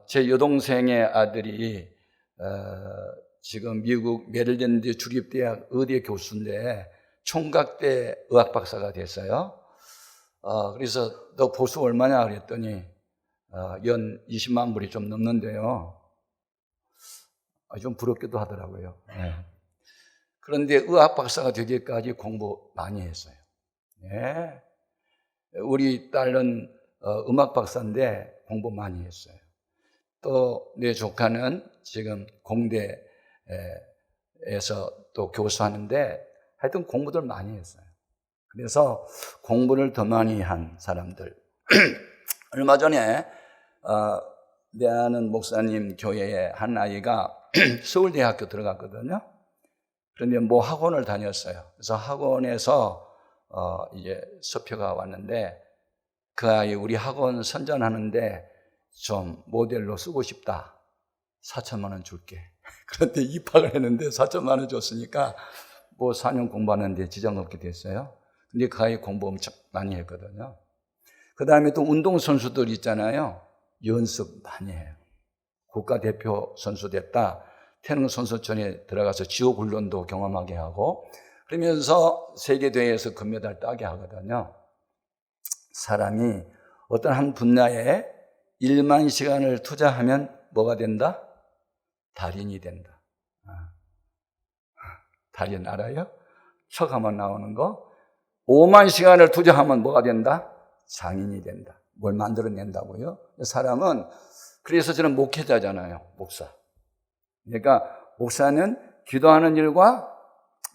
제 여동생의 아들이 지금 미국 메릴랜드 주립대학 의대 교수인데 총각대 의학박사가 됐어요. 그래서 너 보수 얼마냐 그랬더니 연 20만 불이 좀 넘는데요. 좀 부럽기도 하더라고요. 네. 그런데 의학박사가 되기까지 공부 많이 했어요. 네. 우리 딸은 음악박사인데 공부 많이 했어요. 또 내 조카는 지금 공대에서 또 교수하는데 하여튼 공부들 많이 했어요. 그래서 공부를 더 많이 한 사람들. 얼마 전에 내 아는 목사님 교회에 한 아이가 서울대학교 들어갔거든요. 그런데 학원을 다녔어요. 그래서 학원에서 이제 서표가 왔는데 그 아이 우리 학원 선전하는데 좀 모델로 쓰고 싶다. 4천만 원 줄게. 그런데 입학을 했는데 4천만 원 줬으니까 4년 공부하는데 지장 없게 됐어요. 근데 그 아이 공부 엄청 많이 했거든요. 그 다음에 또 운동선수들 있잖아요. 연습 많이 해요. 국가대표 선수 됐다. 태릉 선수촌에 들어가서 지옥 훈련도 경험하게 하고 그러면서 세계대회에서 금메달 따게 하거든요. 사람이 어떤 한 분야에 1만 시간을 투자하면 뭐가 된다? 달인이 된다. 달인 알아요? 척하면 나오는 거. 5만 시간을 투자하면 뭐가 된다? 장인이 된다. 뭘 만들어낸다고요? 사람은, 그래서 저는 목회자잖아요. 목사. 그러니까 목사는 기도하는 일과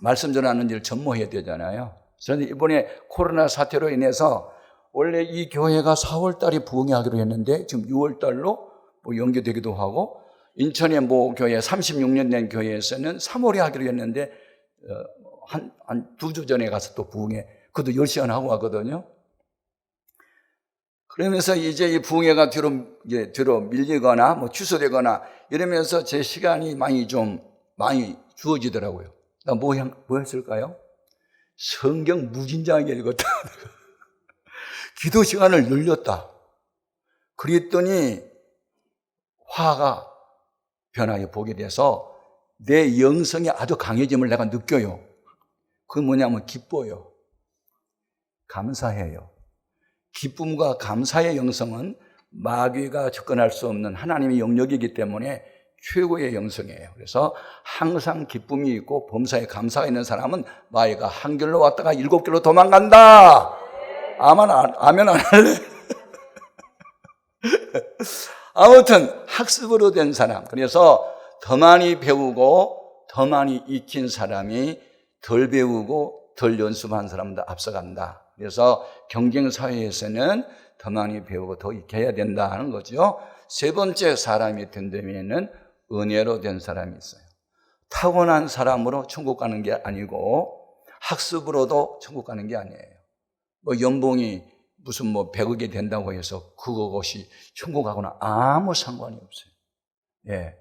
말씀 전하는 일을 전무해야 되잖아요. 저는 이번에 코로나 사태로 인해서 원래 이 교회가 4월 달에 부흥회 하기로 했는데 지금 6월 달로 연기되기도 하고 인천의 모 교회 36년 된 교회에서는 3월에 하기로 했는데 한 2주 전에 가서 또 부흥회 그것도 10시간 하고 왔거든요. 그러면서 이제 이 부흥회가 뒤로 밀리거나 뭐 취소되거나 이러면서 제 시간이 많이 주어지더라고요. 나 뭐 했을까요? 성경 무진장하게 읽었다. 기도 시간을 늘렸다. 그랬더니 화가 변하게 보게 돼서 내 영성이 아주 강해짐을 내가 느껴요. 그건 뭐냐면 기뻐요. 감사해요. 기쁨과 감사의 영성은 마귀가 접근할 수 없는 하나님의 영역이기 때문에 최고의 영성이에요. 그래서 항상 기쁨이 있고 범사에 감사가 있는 사람은 마귀가 한 길로 왔다가 7길로 도망간다. 아멘 안 할래? 아무튼 학습으로 된 사람, 그래서 더 많이 배우고 더 많이 익힌 사람이 덜 배우고 덜 연습한 사람보다 앞서간다. 그래서 경쟁사회에서는 더 많이 배우고 더 익혀야 된다는 거죠. 세 번째 사람이 된다면은 은혜로 된 사람이 있어요. 타고난 사람으로 천국 가는 게 아니고 학습으로도 천국 가는 게 아니에요. 뭐 연봉이 무슨 뭐 100억이 된다고 해서 그것이 천국 가거나 아무 상관이 없어요. 예.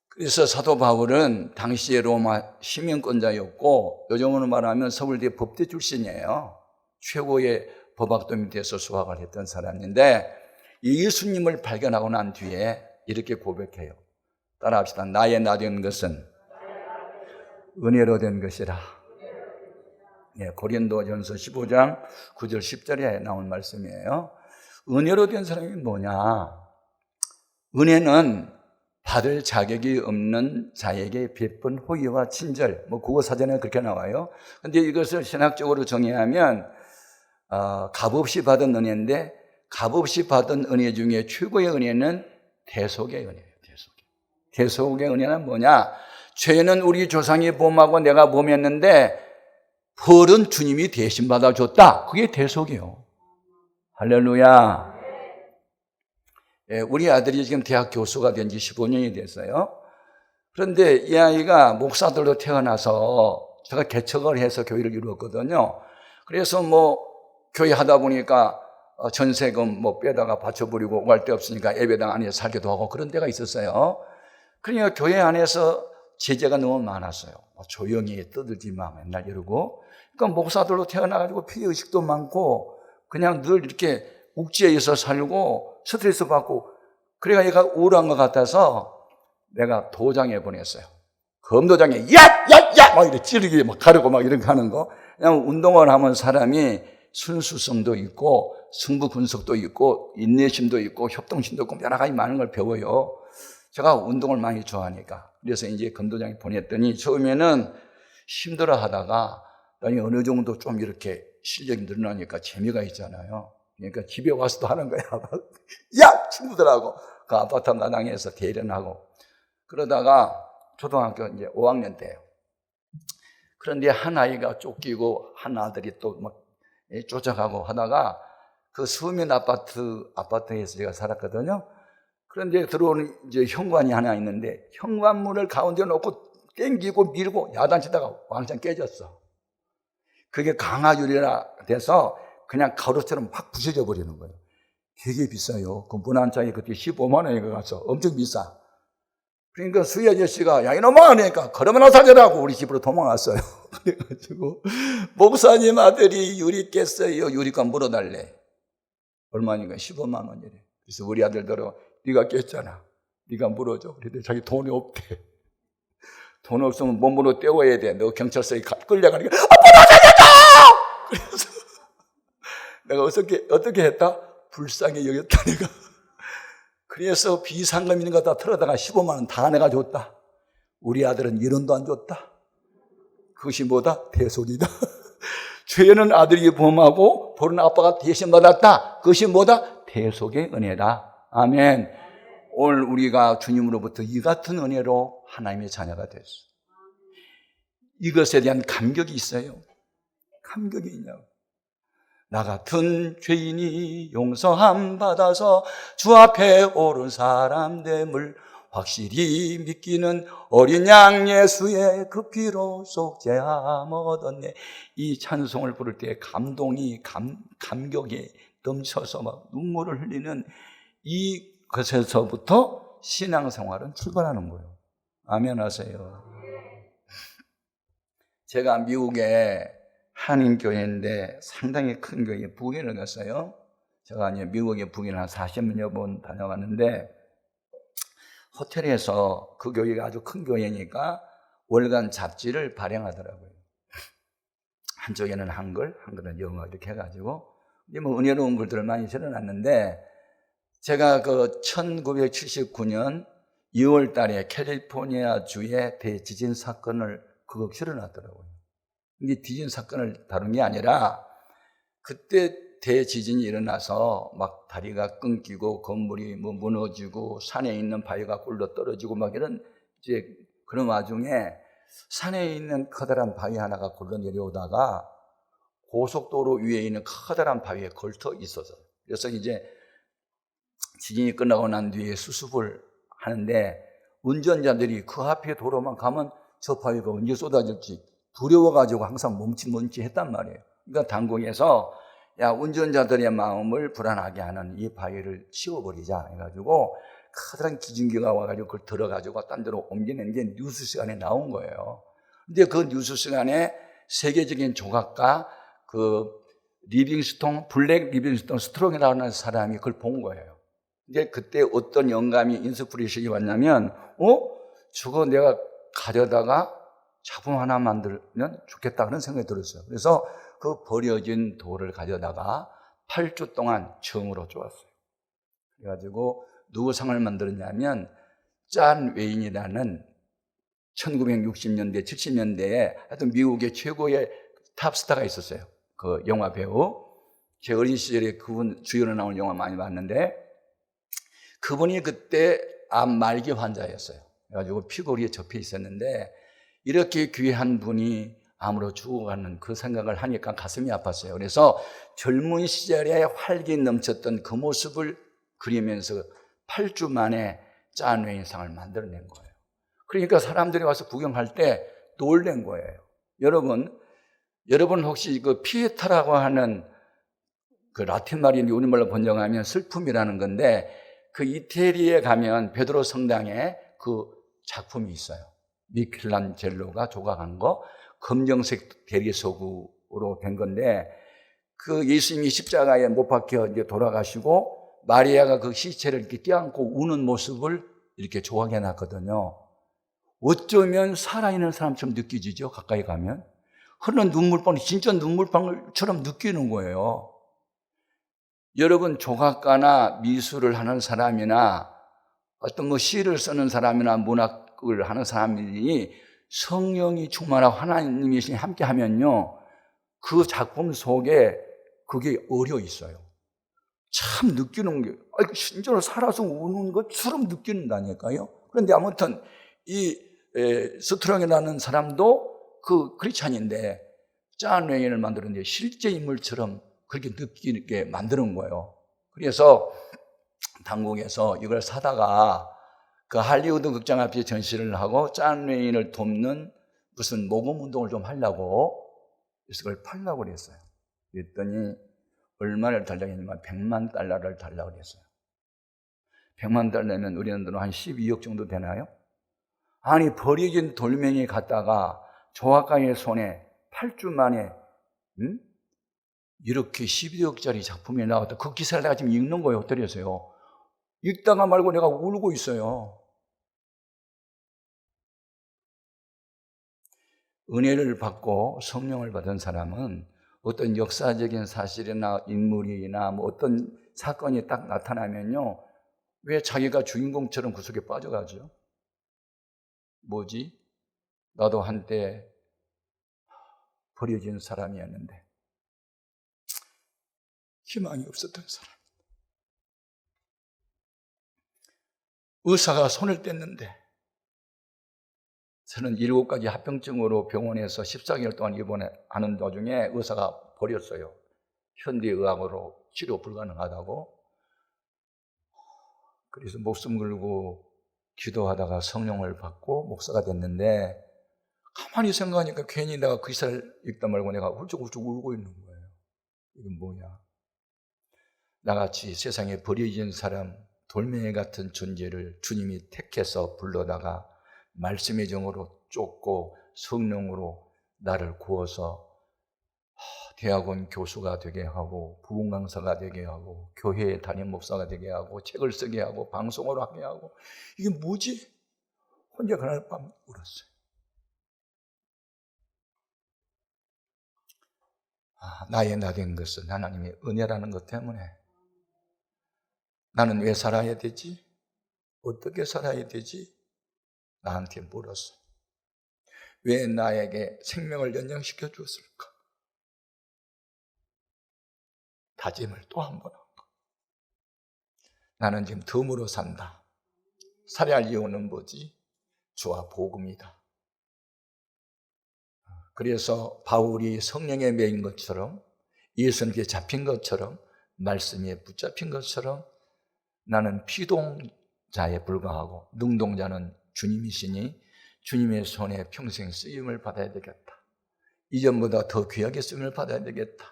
그래서 사도 바울은 당시에 로마 시민권자였고 요즘으로 말하면 서울대 법대 출신이에요. 최고의 법학도 밑에서 수학을 했던 사람인데 예수님을 발견하고 난 뒤에 이렇게 고백해요. 따라합시다. 나의 나 된 것은 은혜로 된 것이라. 예, 고린도전서 15장 9절 10절에 나온 말씀이에요. 은혜로 된 사람이 뭐냐? 은혜는 받을 자격이 없는 자에게 베푼 호의와 친절, 뭐 국어 사전에 그렇게 나와요. 근데 이것을 신학적으로 정의하면 값없이 받은 은혜인데 값없이 받은 은혜 중에 최고의 은혜는 대속의 은혜예요. 대속의 은혜는 뭐냐? 죄는 우리 조상이 범하고 내가 범했는데 벌은 주님이 대신 받아줬다. 그게 대속이에요. 할렐루야. 예, 우리 아들이 지금 대학 교수가 된 지 15년이 됐어요. 그런데 이 아이가 목사들로 태어나서 제가 개척을 해서 교회를 이루었거든요. 그래서 뭐 교회 하다 보니까 전세금 뭐 빼다가 받쳐버리고 갈 데 없으니까 예배당 안에 살기도 하고 그런 데가 있었어요. 그러니까 교회 안에서 제재가 너무 많았어요. 조용히 떠들지 마 맨날 이러고. 그러니까 목사들로 태어나가지고 피해의식도 많고 그냥 늘 이렇게 욱지에서 살고 스트레스 받고 그래가 얘가 우울한 것 같아서 내가 도장에 보냈어요. 검도장에 야야야 막 이렇게 찌르기 막 가르고 막 이렇게 하는 거. 그냥 운동을 하면 사람이 순수성도 있고 승부 분석도 있고 인내심도 있고 협동심도 있고 여러 가지 많은 걸 배워요. 제가 운동을 많이 좋아하니까. 그래서 이제 검도장에 보냈더니 처음에는 힘들어 하다가 어느 정도 좀 이렇게 실력이 늘어나니까 재미가 있잖아요. 그러니까 집에 와서도 하는 거야. 야! 친구들하고 그 아파트 마당에서 대련하고 그러다가 초등학교 이제 5학년 때예요. 그런데 한 아이가 쫓기고 한 아들이 또 막 쫓아가고 하다가 그 서민 아파트에서 제가 살았거든요. 그런데 들어오는 이제 현관이 하나 있는데 현관문을 가운데 놓고 땡기고 밀고 야단치다가 왕창 깨졌어. 그게 강화유리라 돼서 그냥 가루처럼 확 부서져 버리는 거예요. 되게 비싸요. 그 문 한 짝이 그때 15만 원에 가서 엄청 비싸. 그러니까 수희 아저씨가 야 이놈아 하니까 걸으면 살려라고 우리 집으로 도망왔어요. 그래가지고 목사님 아들이 유리 깼어요. 유리관 물어달래. 얼마니까 15만 원이래. 그래서 우리 아들들은 네가 깼잖아. 네가 물어줘. 그런데 자기 돈이 없대. 돈 없으면 몸으로 떼워야 돼. 너 경찰서에 끌려가니까 아빠 살려줘! 그래서 내가 어떻게 했다? 불쌍히 여겼다 내가. 그래서 비상금 있는 거 다 털어다가 15만 원 다 내가 줬다. 우리 아들은 1원도 안 줬다. 그것이 뭐다? 대속이다. 죄는 아들이 범하고 벌은 아빠가 대신 받았다. 그것이 뭐다? 대속의 은혜다. 아멘. 오늘 우리가 주님으로부터 이 같은 은혜로 하나님의 자녀가 됐어. 이것에 대한 감격이 있어요. 감격이 있냐고. 나 같은 죄인이 용서함 받아서 주 앞에 오른 사람 됨을 확실히 믿기는 어린 양 예수의 그 피로 속죄함 얻었네. 이 찬송을 부를 때 감동이 감격이 넘쳐서 막 눈물을 흘리는 이것에서부터 신앙생활은 출발하는 거예요. 아멘 하세요. 제가 미국에 한인교회인데 상당히 큰 교회에 북인을 갔어요. 제가 이제 미국에 북인을 한 40여 번 다녀갔는데 호텔에서 그 교회가 아주 큰 교회니까 월간 잡지를 발행하더라고요. 한쪽에는 한글, 한글은 영어 이렇게 해가지고 뭐 은혜로운 글들을 많이 실어놨는데 제가 그 1979년 2월 달에 캘리포니아 주의 대지진 사건을 그거 실어놨더라고요. 이게 지진 사건을 다룬 게 아니라 그때 대지진이 일어나서 막 다리가 끊기고 건물이 뭐 무너지고 산에 있는 바위가 굴러 떨어지고 막 이런 이제 그런 와중에 산에 있는 커다란 바위 하나가 굴러 내려오다가 고속도로 위에 있는 커다란 바위에 걸터 있어서 그래서 이제 지진이 끝나고 난 뒤에 수습을 하는데 운전자들이 그 앞에 도로만 가면 저 바위가 언제 쏟아질지 두려워가지고 항상 멈칫멈칫했단 말이에요. 그러니까 당국에서 야 운전자들의 마음을 불안하게 하는 이 바위를 치워버리자 해가지고 커다란 기중기가 와가지고 그걸 들어가지고 딴 데로 옮기는 게 뉴스 시간에 나온 거예요. 근데 그 뉴스 시간에 세계적인 조각가 그 블랙 리빙스톤 스트롱이라는 사람이 그걸 본 거예요. 근데 그때 어떤 영감이 인스프레이션이 왔냐면 저거 내가 가져다가 작품 하나 만들면 좋겠다 그런 생각이 들었어요. 그래서 그 버려진 돌을 가져다가 8주 동안 처음으로 쪼았어요. 그래가지고 누구 상을 만들었냐면 짠 웨인이라는 1960년대 70년대에 하여튼 미국의 최고의 탑스타가 있었어요. 그 영화 배우. 제 어린 시절에 그분 주연으로 나온 영화 많이 봤는데 그분이 그때 암 말기 환자였어요. 그래가지고 피골이에 접혀 있었는데 이렇게 귀한 분이 암으로 죽어가는 그 생각을 하니까 가슴이 아팠어요. 그래서 젊은 시절에 활기 넘쳤던 그 모습을 그리면서 8주 만에 짠 웨인상을 만들어낸 거예요. 그러니까 사람들이 와서 구경할 때 놀란 거예요. 여러분 혹시 그 피에타라고 하는 그 라틴 말인데 우리말로 번역하면 슬픔이라는 건데 그 이태리에 가면 베드로 성당에 그 작품이 있어요. 미켈란젤로가 조각한 거 검정색 대리석으로 된 건데 그 예수님이 십자가에 못 박혀 이제 돌아가시고 마리아가 그 시체를 이렇게 껴안고 우는 모습을 이렇게 조각해 놨거든요. 어쩌면 살아있는 사람처럼 느껴지죠. 가까이 가면 흐르는 눈물방울 진짜 눈물방울처럼 느끼는 거예요. 여러분 조각가나 미술을 하는 사람이나 어떤 뭐 시를 쓰는 사람이나 문학을 하는 사람이 성령이 충만하고 하나님이 함께 하면요 그 작품 속에 그게 어려 있어요. 참 느끼는 게 진짜로 살아서 우는 것처럼 느끼는다니까요. 그런데 아무튼 이 스트롱이라는 사람도 그 크리스찬인데 짠 웨인을 만들었는데 실제 인물처럼 그렇게 느끼게 만드는 거예요. 그래서 당국에서 이걸 사다가 그 할리우드 극장 앞에 전시를 하고 짠 웨인을 돕는 무슨 모금 운동을 좀 하려고 그래서 그걸 팔려고 그랬어요. 그랬더니 얼마를 달라고 했냐면 $1,000,000를 달라고 그랬어요. $1,000,000면 우리는 돈으로 한 12억 정도 되나요? 아니 버려진 돌멩이 갖다가 조각가의 손에 8주 만에 이렇게 12억짜리 작품이 나왔다. 그 기사를 내가 지금 읽는 거예요. 호텔에서요. 읽다가 말고 내가 울고 있어요. 은혜를 받고 성령을 받은 사람은 어떤 역사적인 사실이나 인물이나 뭐 어떤 사건이 딱 나타나면요. 왜 자기가 주인공처럼 그 속에 빠져가죠? 뭐지? 나도 한때 버려진 사람이었는데 희망이 없었던 사람. 의사가 손을 뗐는데 저는 7가지 합병증으로 병원에서 14개월 동안 입원하는 도중에 의사가 버렸어요. 현대의학으로 치료 불가능하다고. 그래서 목숨 걸고 기도하다가 성령을 받고 목사가 됐는데 가만히 생각하니까 괜히 내가 그 시사를 읽다 말고 내가 훌쩍훌쩍 울고 있는 거예요. 이건 뭐냐? 나같이 세상에 버려진 사람, 돌멩이 같은 존재를 주님이 택해서 불러다가 말씀의 정으로 쫓고 성령으로 나를 구워서 대학원 교수가 되게 하고 부흥 강사가 되게 하고 교회에 담임 목사가 되게 하고 책을 쓰게 하고 방송을 하게 하고 이게 뭐지? 혼자 그날 밤 울었어요. 나의 나 된 것은 하나님의 은혜라는 것 때문에 나는 왜 살아야 되지? 어떻게 살아야 되지? 나한테 물었어요. 왜 나에게 생명을 연장시켜 줬을까? 다짐을 또 한 번 하고 나는 지금 덤으로 산다. 살아야 할 이유는 뭐지? 주와 복음이다. 그래서 바울이 성령에 매인 것처럼 예수님께 잡힌 것처럼 말씀에 붙잡힌 것처럼 나는 피동자에 불과하고 능동자는 주님이시니 주님의 손에 평생 쓰임을 받아야 되겠다. 이전보다 더 귀하게 쓰임을 받아야 되겠다.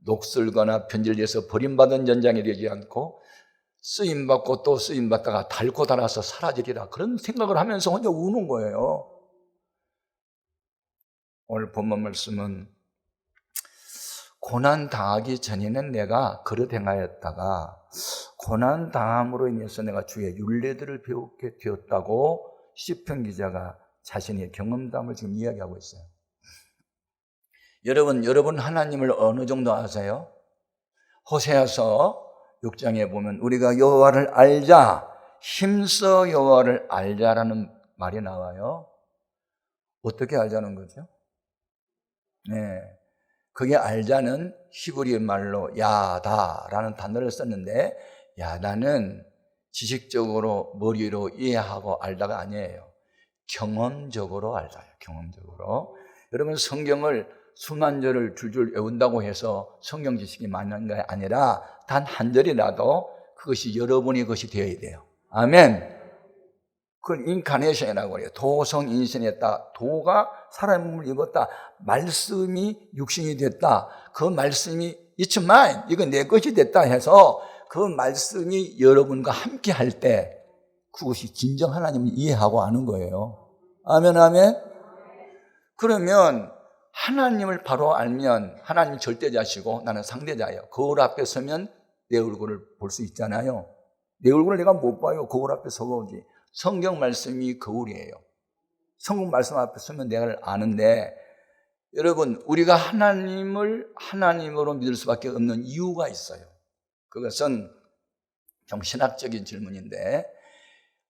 녹슬거나 변질돼서 버림받은 연장이 되지 않고 쓰임받고 또 쓰임받다가 닳고 닳아서 사라지리라. 그런 생각을 하면서 혼자 우는 거예요. 오늘 본문 말씀은 고난 당하기 전에는 내가 그릇 행하였다가 고난 당함으로 인해서 내가 주의 율례들을 배우게 되었다고 시편 기자가 자신의 경험담을 지금 이야기하고 있어요. 여러분 하나님을 어느 정도 아세요? 호세아서 6장에 보면 우리가 여호와를 알자, 힘써 여호와를 알자라는 말이 나와요. 어떻게 알자는 거죠? 네, 그게 알자는 히브리 말로 야다라는 단어를 썼는데 야다는 지식적으로 머리로 이해하고 알다가 아니에요. 경험적으로 알다예요. 경험적으로. 여러분 성경을 수만 절을 줄줄 외운다고 해서 성경 지식이 많은 게 아니라 단 한 절이라도 그것이 여러분의 것이 되어야 돼요. 아멘. 그걸 인카네이션이라고 해요. 도성인신했다. 도가 사람의 몸을 입었다. 말씀이 육신이 됐다. 그 말씀이 It's mine. 이거 내 것이 됐다 해서 그 말씀이 여러분과 함께 할 때 그것이 진정 하나님을 이해하고 아는 거예요. 아멘, 아멘. 그러면 하나님을 바로 알면 하나님이 절대자시고 나는 상대자예요. 거울 앞에 서면 내 얼굴을 볼 수 있잖아요. 내 얼굴을 내가 못 봐요. 거울 앞에 서보지. 성경 말씀이 거울이에요. 성경 말씀 앞에 서면 내가 아는데 여러분 우리가 하나님을 하나님으로 믿을 수밖에 없는 이유가 있어요. 그것은 좀 신학적인 질문인데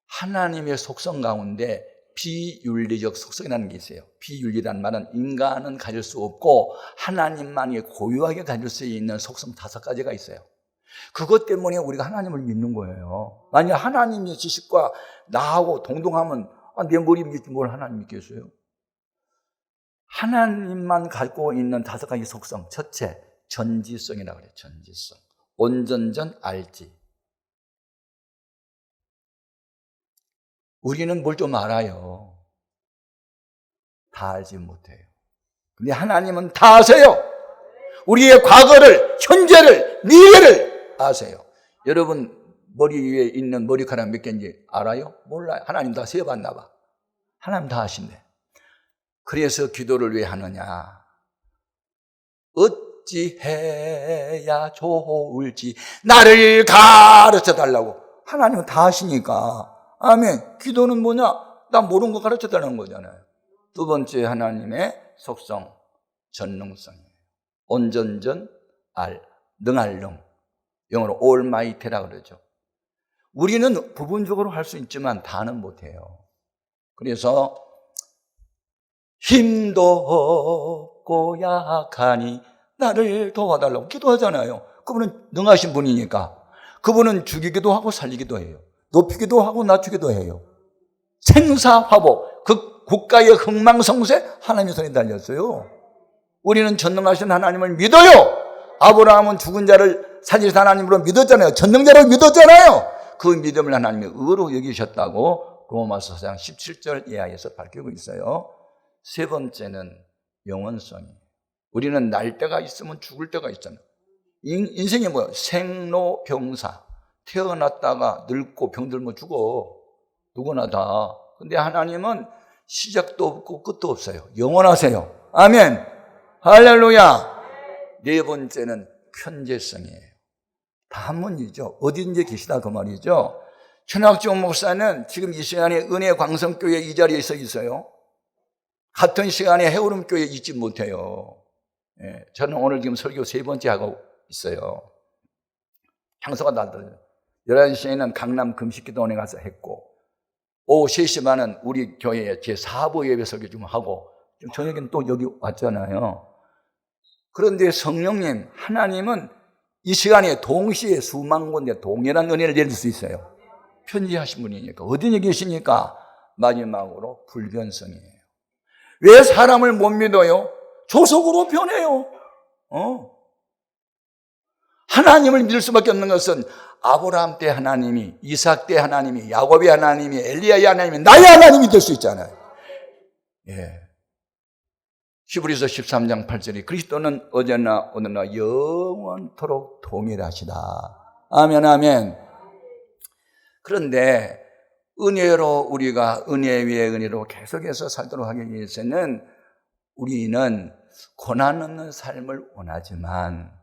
하나님의 속성 가운데 비윤리적 속성이라는 게 있어요. 비윤리란 말은 인간은 가질 수 없고 하나님만이 고유하게 가질 수 있는 속성 5가지가 있어요. 그것 때문에 우리가 하나님을 믿는 거예요. 만약 하나님의 지식과 나하고 동등하면 내 머리 믿지 뭘 하나님 믿겠어요? 하나님만 갖고 있는 5가지 속성. 첫째, 전지성이라고 그래요. 전지성. 온전전 알지. 우리는 뭘 좀 알아요. 다 알지 못해요. 근데 하나님은 다 아세요. 우리의 과거를, 현재를, 미래를 아세요. 여러분 머리 위에 있는 머리카락 몇 개인지 알아요? 몰라요. 하나님 다 세어봤나 봐. 하나님 다 아신대. 그래서 기도를 왜 하느냐? 어찌해야 좋을지 나를 가르쳐 달라고. 하나님은 다 아시니까. 아멘. 기도는 뭐냐? 나 모르는 거 가르쳐 달라는 거잖아요. 두 번째 하나님의 속성, 전능성이에요. 온전전, 능할 능. 영어로 almighty라고 그러죠. 우리는 부분적으로 할 수 있지만 다는 못해요. 그래서 힘도 없고 약하니 나를 도와달라고 기도하잖아요. 그분은 능하신 분이니까. 그분은 죽이기도 하고 살리기도 해요. 높이기도 하고 낮추기도 해요. 생사화복, 그 국가의 흥망성쇠 하나님의 손에 달렸어요. 우리는 전능하신 하나님을 믿어요. 아브라함은 죽은 자를 살리신 하나님으로 믿었잖아요. 전능자로 믿었잖아요. 그 믿음을 하나님이 의로 여기셨다고 로마서 4장 17절 이하에서 밝히고 있어요. 세 번째는 영원성이에요. 우리는 날 때가 있으면 죽을 때가 있잖아요. 인생이 뭐야? 생로병사. 태어났다가 늙고 병들면 죽어. 누구나 다. 근데 하나님은 시작도 없고 끝도 없어요. 영원하세요. 아멘. 할렐루야. 네 번째는 편재성이에요. 다 한 문이죠. 어딘지 계시다 그 말이죠. 최낙종 목사는 지금 이 시간에 은혜 광성교회 이 자리에 서 있어요. 같은 시간에 해오름교회에 있지 못해요. 예, 저는 오늘 지금 설교 세 번째 하고 있어요. 장소가 다르더라고요. 11시에는 강남 금식기도원에 가서 했고, 오후 3시 반은 우리 교회에 제 4부 예배 설교 좀 하고, 지금 저녁에는 또 여기 왔잖아요. 그런데 성령님, 하나님은 이 시간에 동시에 수만 군데 동일한 은혜를 내릴 수 있어요. 편지하신 분이니까. 어디에 계시니까? 마지막으로 불변성이에요. 왜 사람을 못 믿어요? 조속으로 변해요. 하나님을 믿을 수밖에 없는 것은 아브라함 때 하나님이, 이삭 때 하나님이, 야곱의 하나님이, 엘리야의 하나님이, 나의 하나님이 될 수 있잖아요. 예. 히브리서 13장 8절이 그리스도는 어제나 오늘나 영원토록 동일하시다. 아멘, 아멘. 그런데 은혜로 우리가 은혜 위에 은혜로 계속해서 살도록 하기 위해서는 우리는 고난 없는 삶을 원하지만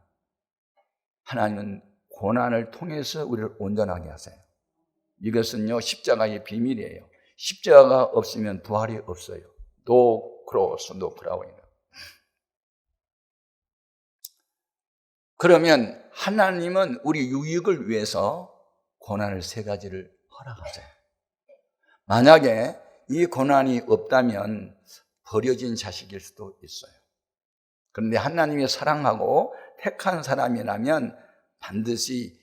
하나님은 고난을 통해서 우리를 온전하게 하세요. 이것은요 십자가의 비밀이에요. 십자가가 없으면 부활이 없어요. 노 크로스 노 크라운이에요. 그러면 하나님은 우리 유익을 위해서 고난을 세 가지를 허락하세요. 만약에 이 고난이 없다면 버려진 자식일 수도 있어요. 그런데 하나님이 사랑하고 택한 사람이라면 반드시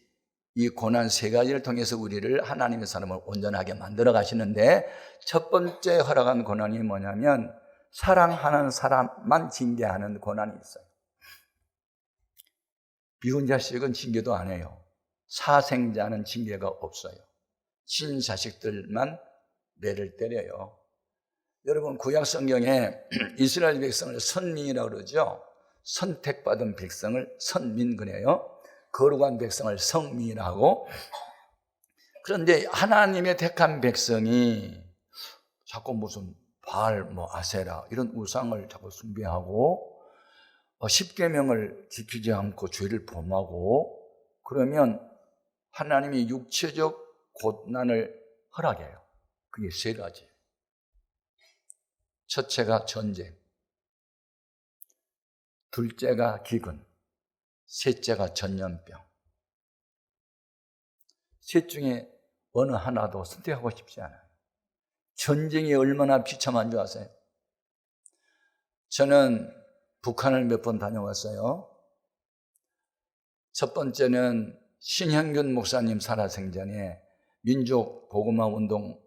이 고난 세 가지를 통해서 우리를 하나님의 사람을 온전하게 만들어 가시는데, 첫 번째 허락한 고난이 뭐냐면 사랑하는 사람만 징계하는 고난이 있어요. 미운 자식은 징계도 안 해요. 사생자는 징계가 없어요. 친자식들만 매를 때려요. 여러분, 구약 성경에 이스라엘 백성을 선민이라고 그러죠. 선택받은 백성을 선민 그래요. 거룩한 백성을 성민이라고. 그런데 하나님의 택한 백성이 자꾸 무슨 바알, 아세라 이런 우상을 자꾸 숭배하고 10계명을 지키지 않고 죄를 범하고 그러면 하나님이 육체적 고난을 허락해요. 그게 세 가지. 첫째가 전쟁, 둘째가 기근, 셋째가 전염병. 셋 중에 어느 하나도 선택하고 싶지 않아요. 전쟁이 얼마나 비참한 줄 아세요? 저는 북한을 몇 번 다녀왔어요. 첫 번째는 신형균 목사님 살아생전에 민족 복음화 운동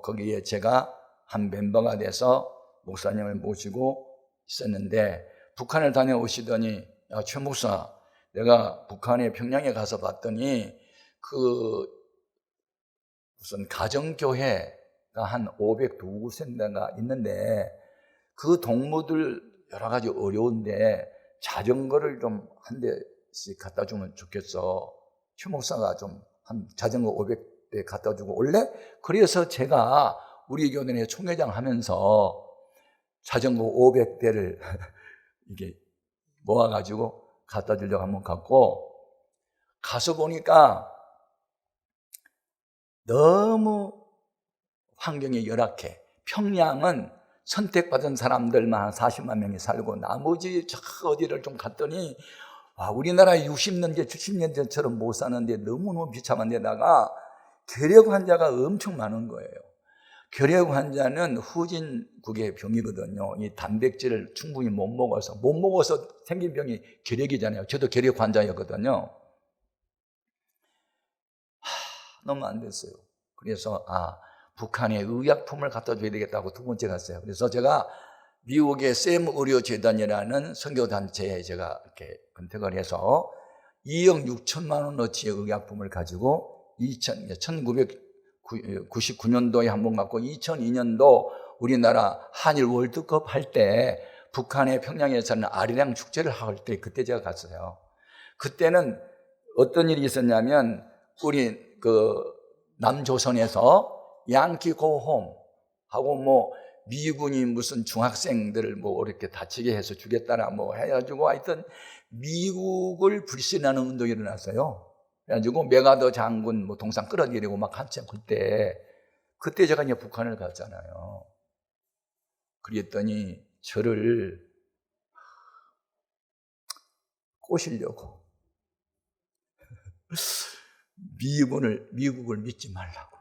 거기에 제가 한 멤버가 돼서 목사님을 모시고 있었는데, 북한을 다녀오시더니 야, 최 목사, 내가 북한의 평양에 가서 봤더니 무슨 가정교회가 한 502세인가 있는데 그 동무들 여러 가지 어려운데 자전거를 좀 한 대씩 갖다 주면 좋겠어. 최 목사가 좀 한 자전거 500대 갖다 주고 올래? 그래서 제가 우리 교단의 총회장 하면서 자전거 500대를 이게 모아가지고 갖다 주려고 한번 갔고, 가서 보니까 너무 환경이 열악해. 평양은 선택받은 사람들만 한 40만 명이 살고 나머지 저 어디를 좀 갔더니 우리나라 60년대 70년대처럼 못 사는데 너무너무 비참한 데다가 결핵 환자가 엄청 많은 거예요. 결핵 환자는 후진국의 병이거든요. 이 단백질을 충분히 못 먹어서 생긴 병이 결핵이잖아요. 저도 결핵 환자였거든요. 너무 안 됐어요. 그래서 북한에 의약품을 갖다 줘야 되겠다고 두 번째 갔어요. 그래서 제가 미국의 샘 의료재단이라는 선교단체에 제가 이렇게 컨택을 해서 2억 6천만 원어치의 의약품을 가지고 99년도에 한 번 갔고 2002년도 우리나라 한일 월드컵 할 때 북한의 평양에서는 아리랑 축제를 할 때 그때 제가 갔어요. 그때는 어떤 일이 있었냐면 우리 남조선에서 양키 고홈 하고 뭐 미군이 무슨 중학생들을 뭐 이렇게 다치게 해서 주겠다나 뭐 해가지고 하여튼 미국을 불신하는 운동이 일어났어요. 그래가지고 메가더 장군 뭐 동상 끌어내리고 막 한참 그때 제가 이제 북한을 갔잖아요. 그랬더니 저를 꼬시려고 미국을 믿지 말라고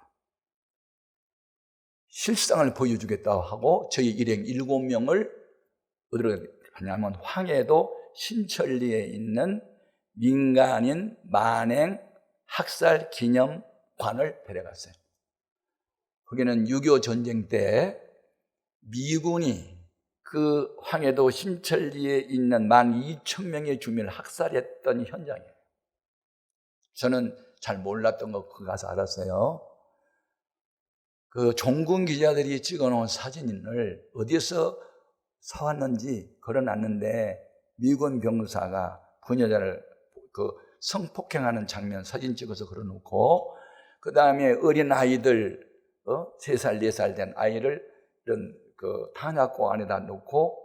실상을 보여주겠다고 하고 저희 일행 7명을 어디로 가냐면 황해도 신천리에 있는 민간인 만행 학살 기념관을 데려갔어요. 거기는 6.25 전쟁 때 미군이 그 황해도 신천리에 있는 12,000명의 주민을 학살했던 현장이에요. 저는 잘 몰랐던 거 그거 가서 알았어요. 그 종군 기자들이 찍어놓은 사진을 어디서 사왔는지 걸어놨는데 미군 병사가 부녀자를 성폭행하는 장면 사진 찍어서 걸어놓고 그 다음에 어린 아이들 3살, 4살 된 아이를 이런 탄약고 안에다 놓고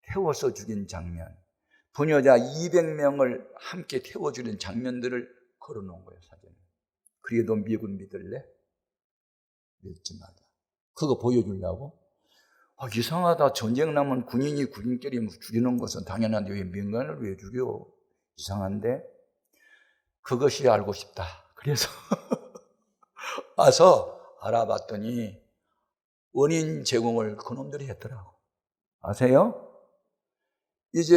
태워서 죽인 장면, 부녀자 200명을 함께 태워 죽인 장면들을 걸어놓은 거예요, 사진을. 그래도 미군 믿을래? 믿지 말라. 그거 보여주려고? 이상하다. 전쟁 나면 군인이 군인끼리 죽이는 것은 당연한데 왜 민간을 왜 죽여? 이상한데? 그것이 알고 싶다. 그래서 와서 알아봤더니 원인 제공을 그놈들이 했더라고. 아세요? 이제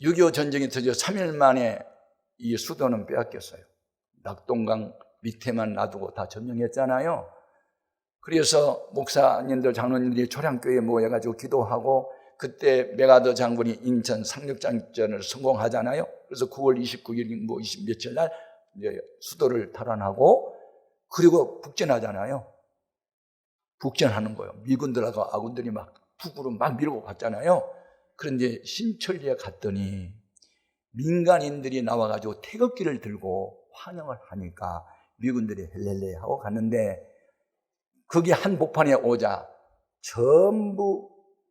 6.25 전쟁이 터져 3일 만에 이 수도는 빼앗겼어요. 낙동강 밑에만 놔두고 다 점령했잖아요. 그래서 목사님들, 장로님들이 초량교회에 모여가지고 기도하고 그때 메가더 장군이 인천 상륙작전을 성공하잖아요. 그래서 9월 29일 뭐 20 며칠 날 이제 수도를 탈환하고 그리고 북전하잖아요. 북전하는 거예요. 미군들하고 아군들이 막 북으로 막 밀고 갔잖아요. 그런데 신천리에 갔더니 민간인들이 나와가지고 태극기를 들고 환영을 하니까 미군들이 헬렐레 하고 갔는데 거기 한복판에 오자 전부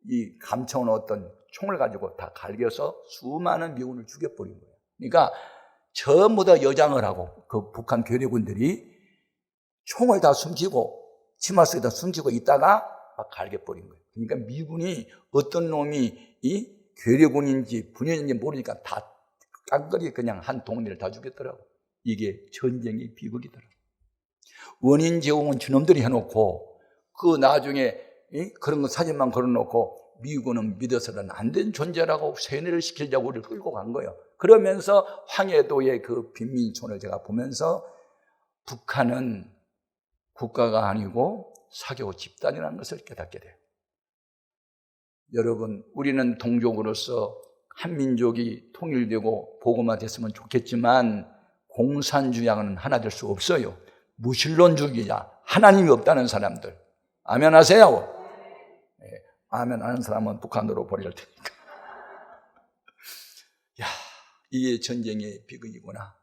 이 감춰온 어떤 총을 가지고 다 갈겨서 수많은 미군을 죽여버린 거예요. 그러니까 전부 다 여장을 하고 그 북한 괴뢰군들이 총을 다 숨기고 치마 속에다 숨기고 있다가 막 갈겨버린 거예요. 그러니까 미군이 어떤 놈이 이 괴뢰군인지 분연인지 모르니까 다 깡그리 그냥 한 동네를 다 죽였더라고. 이게 전쟁의 비극이더라고. 원인 제공은 저놈들이 해놓고 그 나중에 그런 거 사진만 걸어놓고 미군은 믿어서는 안 된 존재라고 세뇌를 시키려고 우리를 끌고 간 거예요. 그러면서 황해도의 그 빈민촌을 제가 보면서 북한은 국가가 아니고 사교 집단이라는 것을 깨닫게 돼요. 여러분, 우리는 동족으로서 한민족이 통일되고 보고만 됐으면 좋겠지만 공산주의와는 하나 될 수 없어요. 무신론주의자, 하나님이 없다는 사람들. 아멘 하세요? 네, 아멘 하는 사람은 북한으로 보낼 테니까. 야, 이게 전쟁의 비극이구나.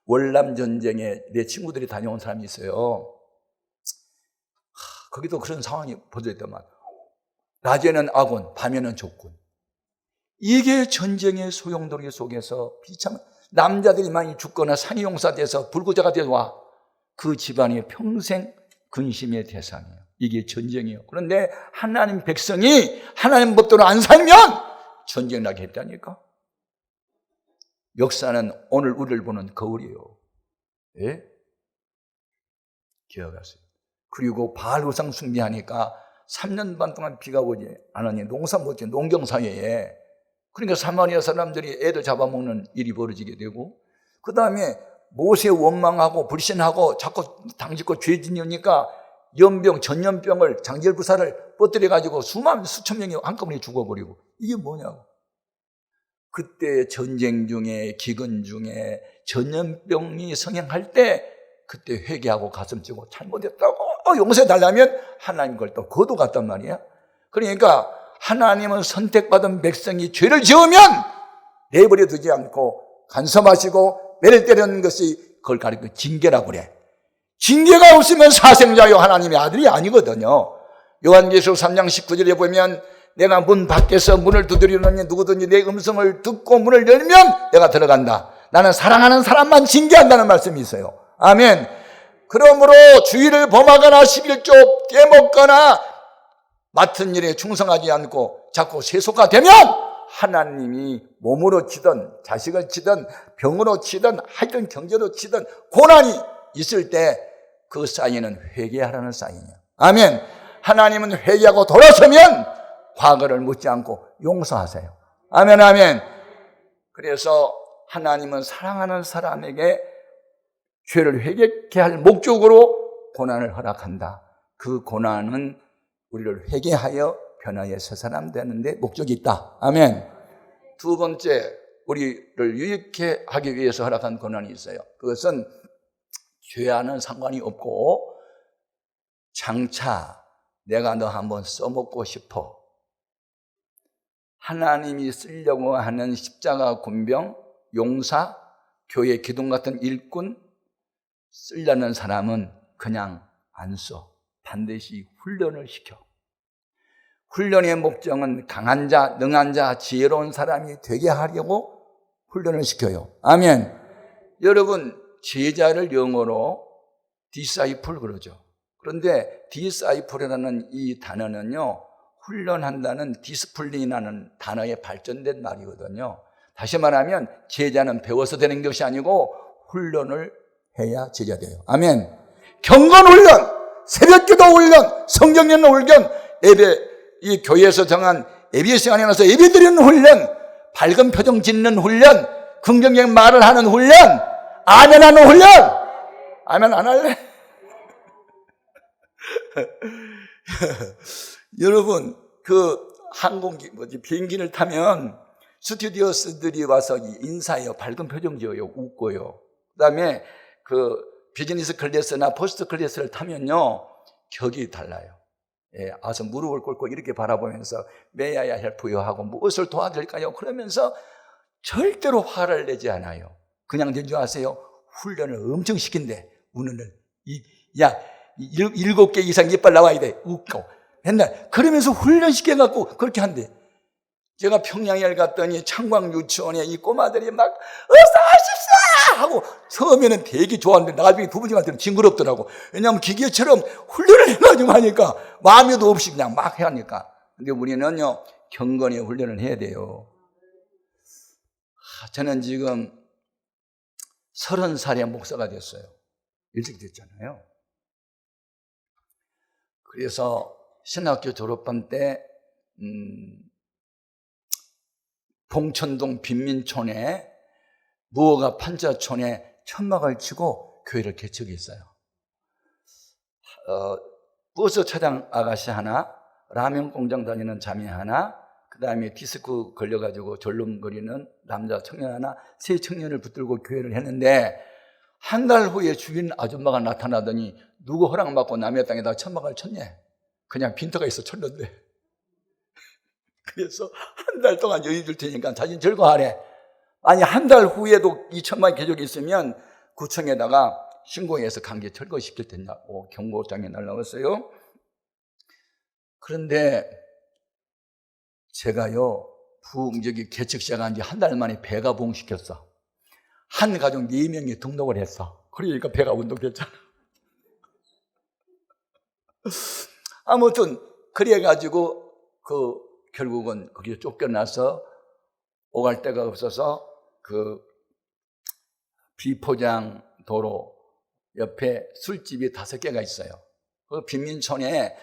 월남전쟁에 내 친구들이 다녀온 사람이 있어요. 거기도 그런 상황이 벌어졌더만. 낮에는 아군, 밤에는 적군. 이게 전쟁의 소용돌이 속에서 비참 남자들이 많이 죽거나 산이용사돼서 불구자가 돼서 와. 그 집안이 평생 근심의 대상이에요. 이게 전쟁이에요. 그런데 하나님 백성이 하나님 법대로 안 살면 전쟁 나게 했다니까. 역사는 오늘 우리를 보는 거울이에요. 예? 기억하세요. 그리고 바알 우상 숭배하니까 3년 반 동안 비가 오지 않으니 농사 못지 농경사회에. 그러니까 사마리아 사람들이 애들 잡아먹는 일이 벌어지게 되고, 그 다음에 모세 원망하고 불신하고 자꾸 당짓고 죄 지으니까 연병, 전염병을, 장절부사를 뻗들여가지고 수천 명이 한꺼번에 죽어버리고. 이게 뭐냐고. 그때 전쟁 중에 기근 중에 전염병이 성행할 때 그때 회개하고 가슴 찌고 잘못했다고 용서해 달라면 하나님 그걸 또 거둬갔단 말이야. 그러니까 하나님은 선택받은 백성이 죄를 지으면 내버려 두지 않고 간섭하시고 매를 때리는 것이 그걸 가리켜 징계라고 그래. 징계가 없으면 사생자요 하나님의 아들이 아니거든요. 요한계시록 3장 19절에 보면 내가 문 밖에서 문을 두드리노니 누구든지 내 음성을 듣고 문을 열면 내가 들어간다. 나는 사랑하는 사람만 징계한다는 말씀이 있어요. 아멘. 그러므로 주의를 범하거나 11조 깨먹거나 맡은 일에 충성하지 않고 자꾸 세속화 되면 하나님이 몸으로 치든 자식을 치든 병으로 치든 하여튼 경제로 치든 고난이 있을 때 그 사인은 회개하라는 사인이야. 아멘. 하나님은 회개하고 돌아서면 과거를 묻지 않고 용서하세요. 아멘, 아멘. 그래서 하나님은 사랑하는 사람에게 죄를 회개케 할 목적으로 고난을 허락한다. 그 고난은 우리를 회개하여 변화의 새 사람 되는 데 목적이 있다. 아멘. 두 번째, 우리를 유익해 하기 위해서 허락한 고난이 있어요. 그것은 죄와는 상관이 없고 장차 내가 너 한번 써먹고 싶어. 하나님이 쓰려고 하는 십자가 군병, 용사, 교회 기둥 같은 일꾼 쓰려는 사람은 그냥 안 써. 반드시 훈련을 시켜. 훈련의 목적은 강한 자, 능한 자, 지혜로운 사람이 되게 하려고 훈련을 시켜요. 아멘. 여러분, 제자를 영어로 disciple 그러죠. 그런데 disciple이라는 이 단어는요, 훈련한다는 디스플린이라는 단어에 발전된 말이거든요. 다시 말하면 제자는 배워서 되는 것이 아니고 훈련을 해야 제자 돼요. 아멘. 경건 훈련, 새벽기도 훈련, 성경 읽는 훈련, 예배, 이 교회에서 정한 예배 시간에 나서 예배 드리는 훈련, 밝은 표정 짓는 훈련, 긍정적인 말을 하는 훈련, 아멘하는 훈련. 아멘 안 할래? 여러분, 그 비행기를 타면 스튜디오스들이 와서 인사해요. 밝은 표정 지어요. 웃고요. 그 다음에 그 비즈니스 클래스나 퍼스트 클래스를 타면요, 격이 달라요. 예, 와서 무릎을 꿇고 이렇게 바라보면서 May I help you 하고 무엇을 도와드릴까요? 그러면서 절대로 화를 내지 않아요. 그냥 된 줄 아세요? 훈련을 엄청 시킨대. 우는을. 7개 이상 이빨 나와야 돼. 웃고. 맨날 그러면서 훈련시켜갖고 그렇게 한대. 제가 평양에 갔더니 창광 유치원에 이 꼬마들이 막 어서 오십시오 하고 처음에는 되게 좋았는데 나중에 부부님한테는 징그럽더라고. 왜냐하면 기계처럼 훈련을 해가지고 하니까 마음에도 없이 그냥 막 해야 하니까. 근데 우리는요, 경건의 훈련을 해야 돼요. 저는 지금 30살에 목사가 됐어요. 일찍 됐잖아요. 그래서 신학교 졸업반 때 봉천동 빈민촌에 무허가 판자촌에 천막을 치고 교회를 개척했어요. 버스 차장 아가씨 하나, 라면 공장 다니는 자매 하나, 그 다음에 디스크 걸려가지고 졸름거리는 남자 청년 하나, 세 청년을 붙들고 교회를 했는데 한 달 후에 주인 아줌마가 나타나더니 누구 허락받고 남의 땅에다 천막을 쳤네. 그냥 빈터가 있어 쳤는데. 그래서 한 달 동안 여유 줄 테니까 자신 절거하래. 아니 한 달 후에도 이 천막이 계속 있으면 구청에다가 신고해서 강제 철거시킬 텐다고 경고장에 날라왔어요. 그런데 제가요, 개척 시작한 지 한 달 만에 배가 부흥시켰어. 한 가족 4명이 등록을 했어. 그러니까 배가 운동됐잖아. 아무튼 그래가지고 결국은 거기에 쫓겨나서 오갈 데가 없어서 그 비포장 도로 옆에 술집이 5개가 있어요. 그 빈민촌에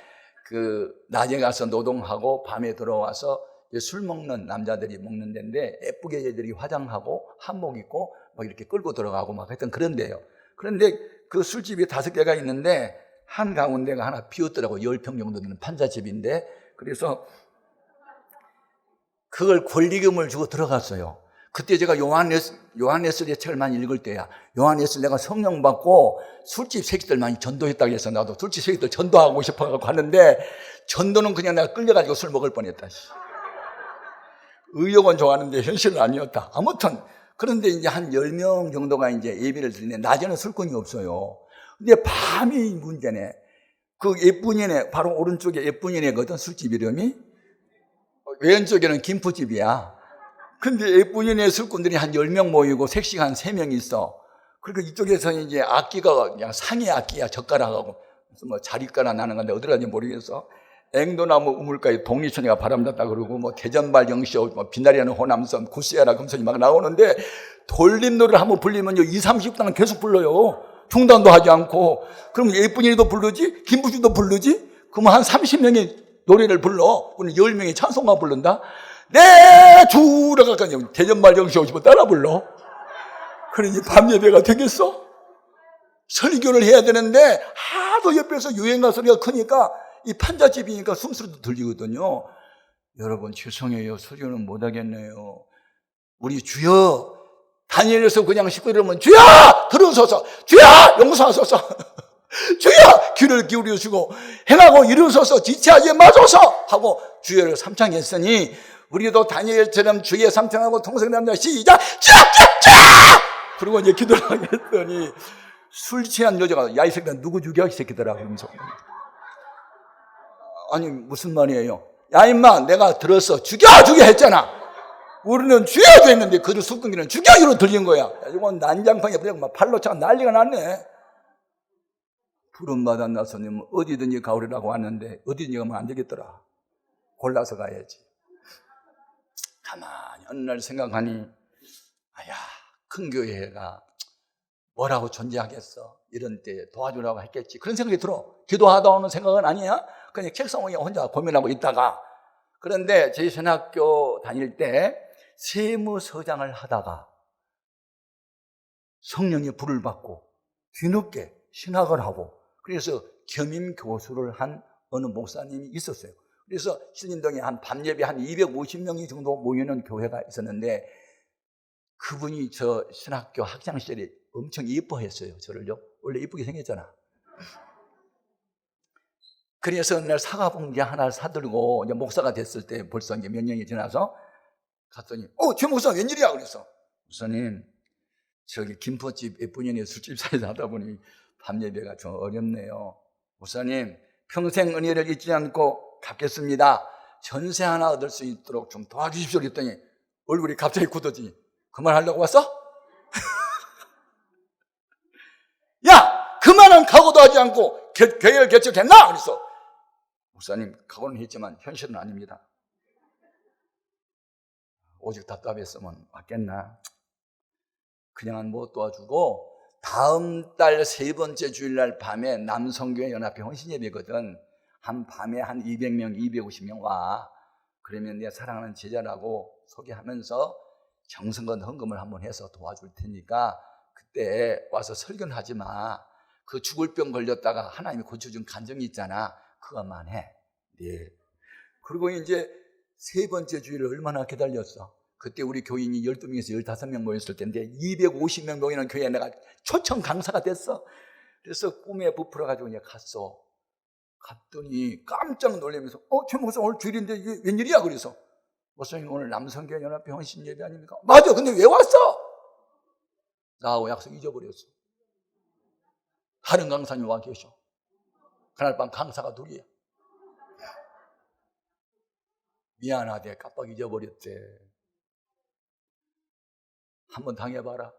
낮에 가서 노동하고 밤에 들어와서 술 먹는 남자들이 먹는 데인데 예쁘게 애들이 화장하고 한복 입고 막 이렇게 끌고 들어가고 막 하여튼 그런 데요. 그런데 그 술집이 5개가 있는데 한 가운데가 하나 비었더라고. 10평 정도 되는 판자집인데, 그래서 그걸 권리금을 주고 들어갔어요. 그때 제가 요한에스의 책을 많이 읽을 때야. 요한에스 내가 성령 받고 술집 새끼들 많이 전도했다고 해서 나도 술집 새끼들 전도하고 싶어서 갔는데 전도는 그냥 내가 끌려가지고 술 먹을 뻔했다. 의욕은 좋아하는데 현실은 아니었다. 아무튼 그런데 이제 한 10명 정도가 이제 예배를 드리는데 낮에는 술꾼이 없어요. 근데 밤이 문제네. 그 예쁜이네, 바로 오른쪽에 예쁜이네거든, 술집 이름이. 왼쪽에는 김포집이야. 근데 예쁜이네 술꾼들이 한 10명 모이고 색시가 한 3명 있어. 그러니까 이쪽에서 이제 악기가 그냥 상의 악기야, 젓가락하고. 무슨 뭐 자리가나 나는 건데 어디 가는지 모르겠어. 앵도나무 우물가에 독립천이가 바람났다 그러고 뭐 대전발 영시오, 뭐 비나리하는 호남선, 구스야라 금선이 막 나오는데 돌림노래를 한번 불리면요 20-30분은 계속 불러요. 중단도 하지 않고. 그럼 예쁜이도 부르지, 김부주도 부르지. 그러면 한 30명이 노래를 불러. 그럼 10명이 찬송가 부른다. 내 주라가 대전발 영시 오시면 따라 불러. 그러니 밤 예배가 되겠어? 설교를 해야 되는데 하도 옆에서 유행가 소리가 크니까 이 판자집이니까 숨소리도 들리거든요. 여러분 죄송해요. 설교는 못하겠네요. 우리 주여, 다니엘에서 그냥 식구 이러면 주여 들어서서, 주여 용서하소서, 주여 귀를 기울여주고 행하고 일어서서 지체하지 마소서 하고 주여를 삼창했으니 우리도 다니엘처럼 주의 삼창하고 통성남자 시작 주여 그리고 이제 기도를 하겠더니 술 취한 여자가 야 이 새끼들 누구 죽여 이 새끼들아 그러면서 아니 무슨 말이에요? 야 임마 내가 들었어 죽여 했잖아. 우리는 죽여야죠 했는데 그들 술꾼기는 죽여주로 들린 거야. 이건 난장판에 막 팔로 차가 난리가 났네. 부름받아 나서님 어디든지 가오리라고 왔는데 어디든지 가면 안 되겠더라. 골라서 가야지. 가만히 어느 날 생각하니 아야 큰 교회가 뭐라고 존재하겠어. 이런 때 도와주라고 했겠지. 그런 생각이 들어. 기도하다 오는 생각은 아니야. 그냥 책상 위에 혼자 고민하고 있다가 그런데 저희 신학교 다닐 때 세무서장을 하다가 성령의 불을 받고 뒤늦게 신학을 하고 그래서 겸임 교수를 한 어느 목사님이 있었어요. 그래서 신림동에 한 밤예배 한 250명이 정도 모이는 교회가 있었는데 그분이 저 신학교 학창시절에 엄청 예뻐했어요. 저를요. 원래 예쁘게 생겼잖아. 그래서 어느 날 사과봉지 하나 사들고 이제 목사가 됐을 때 벌써 이제 몇 년이 지나서 갔더니 최 목사 웬일이야 그래서 목사님 저기 김포집 예쁜이네 술집 사이에서 하다 보니 밤 예배가 좀 어렵네요. 목사님 평생 은혜를 잊지 않고 갚겠습니다. 전세 하나 얻을 수 있도록 좀 도와주십시오 그랬더니 얼굴이 갑자기 굳어지니 그만하려고 왔어? 야 그만한 각오도 하지 않고 교회를 개척했나? 그래서 목사님 각오는 했지만 현실은 아닙니다. 오직 답답했으면 왔겠나? 그냥은 못 도와주고 다음 달 3번째 주일날 밤에 남성교회 연합회 헌신예배거든. 한 밤에 한 200명, 250명 와. 그러면 내 사랑하는 제자라고 소개하면서 정성껏 헌금을 한번 해서 도와줄 테니까 그때 와서 설교는 하지 마. 그 죽을 병 걸렸다가 하나님이 고쳐준 간증이 있잖아. 그것만 해. 네. 그리고 이제 3번째 주일을 얼마나 기다렸어. 그때 우리 교인이 12명에서 15명 모였을 때인데 250명 모이는 교회에 내가 초청 강사가 됐어. 그래서 꿈에 부풀어가지고 이제 갔어. 갔더니 깜짝 놀라면서 최 목사 오늘 주일인데 이게 웬일이야? 그래서 목사님 오늘 남성교회 연합회 헌신 예배 아닙니까? 맞아. 근데 왜 왔어? 나하고 약속 잊어버렸어. 다른 강사님 와 계셔. 그날 밤 강사가 둘이야. 미안하대. 깜빡 잊어버렸대. 한번 당해봐라.